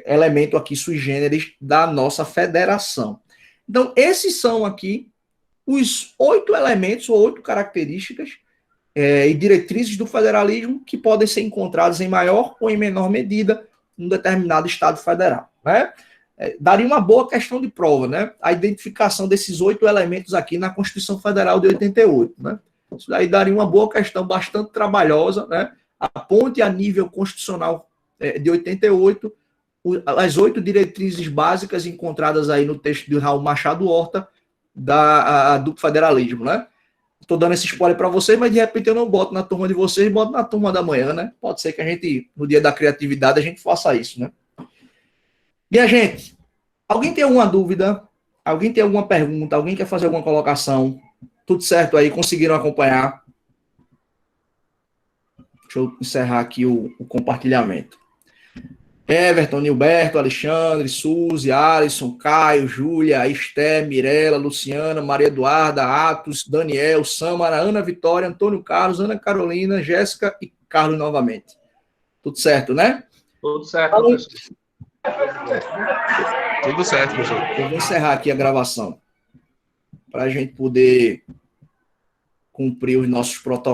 elemento aqui sui generis da nossa federação. Então, esses são aqui os 8 elementos ou 8 características e diretrizes do federalismo que podem ser encontrados em maior ou em menor medida num determinado estado federal, né? Daria uma boa questão de prova, né? A identificação desses 8 elementos aqui na Constituição Federal de 88, né? Isso daí daria uma boa questão bastante trabalhosa, né? A ponte a nível constitucional de 88, as 8 diretrizes básicas encontradas aí no texto de Raul Machado Horta do federalismo, né? Estou dando esse spoiler para vocês, mas de repente eu não boto na turma de vocês, boto na turma da manhã, né? Pode ser que a gente, no dia da criatividade, a gente faça isso, né? Minha gente, alguém tem alguma dúvida? Alguém tem alguma pergunta? Alguém quer fazer alguma colocação? Tudo certo aí? Conseguiram acompanhar? Deixa eu encerrar aqui o compartilhamento. Everton, Nilberto, Alexandre, Suzy, Alisson, Caio, Júlia, Esté, Mirela, Luciana, Maria Eduarda, Atos, Daniel, Samara, Ana Vitória, Antônio Carlos, Ana Carolina, Jéssica e Carlos novamente. Tudo certo, né? Tudo certo, professor. Tudo certo, professor. Eu vou encerrar aqui a gravação para a gente poder cumprir os nossos protocolos.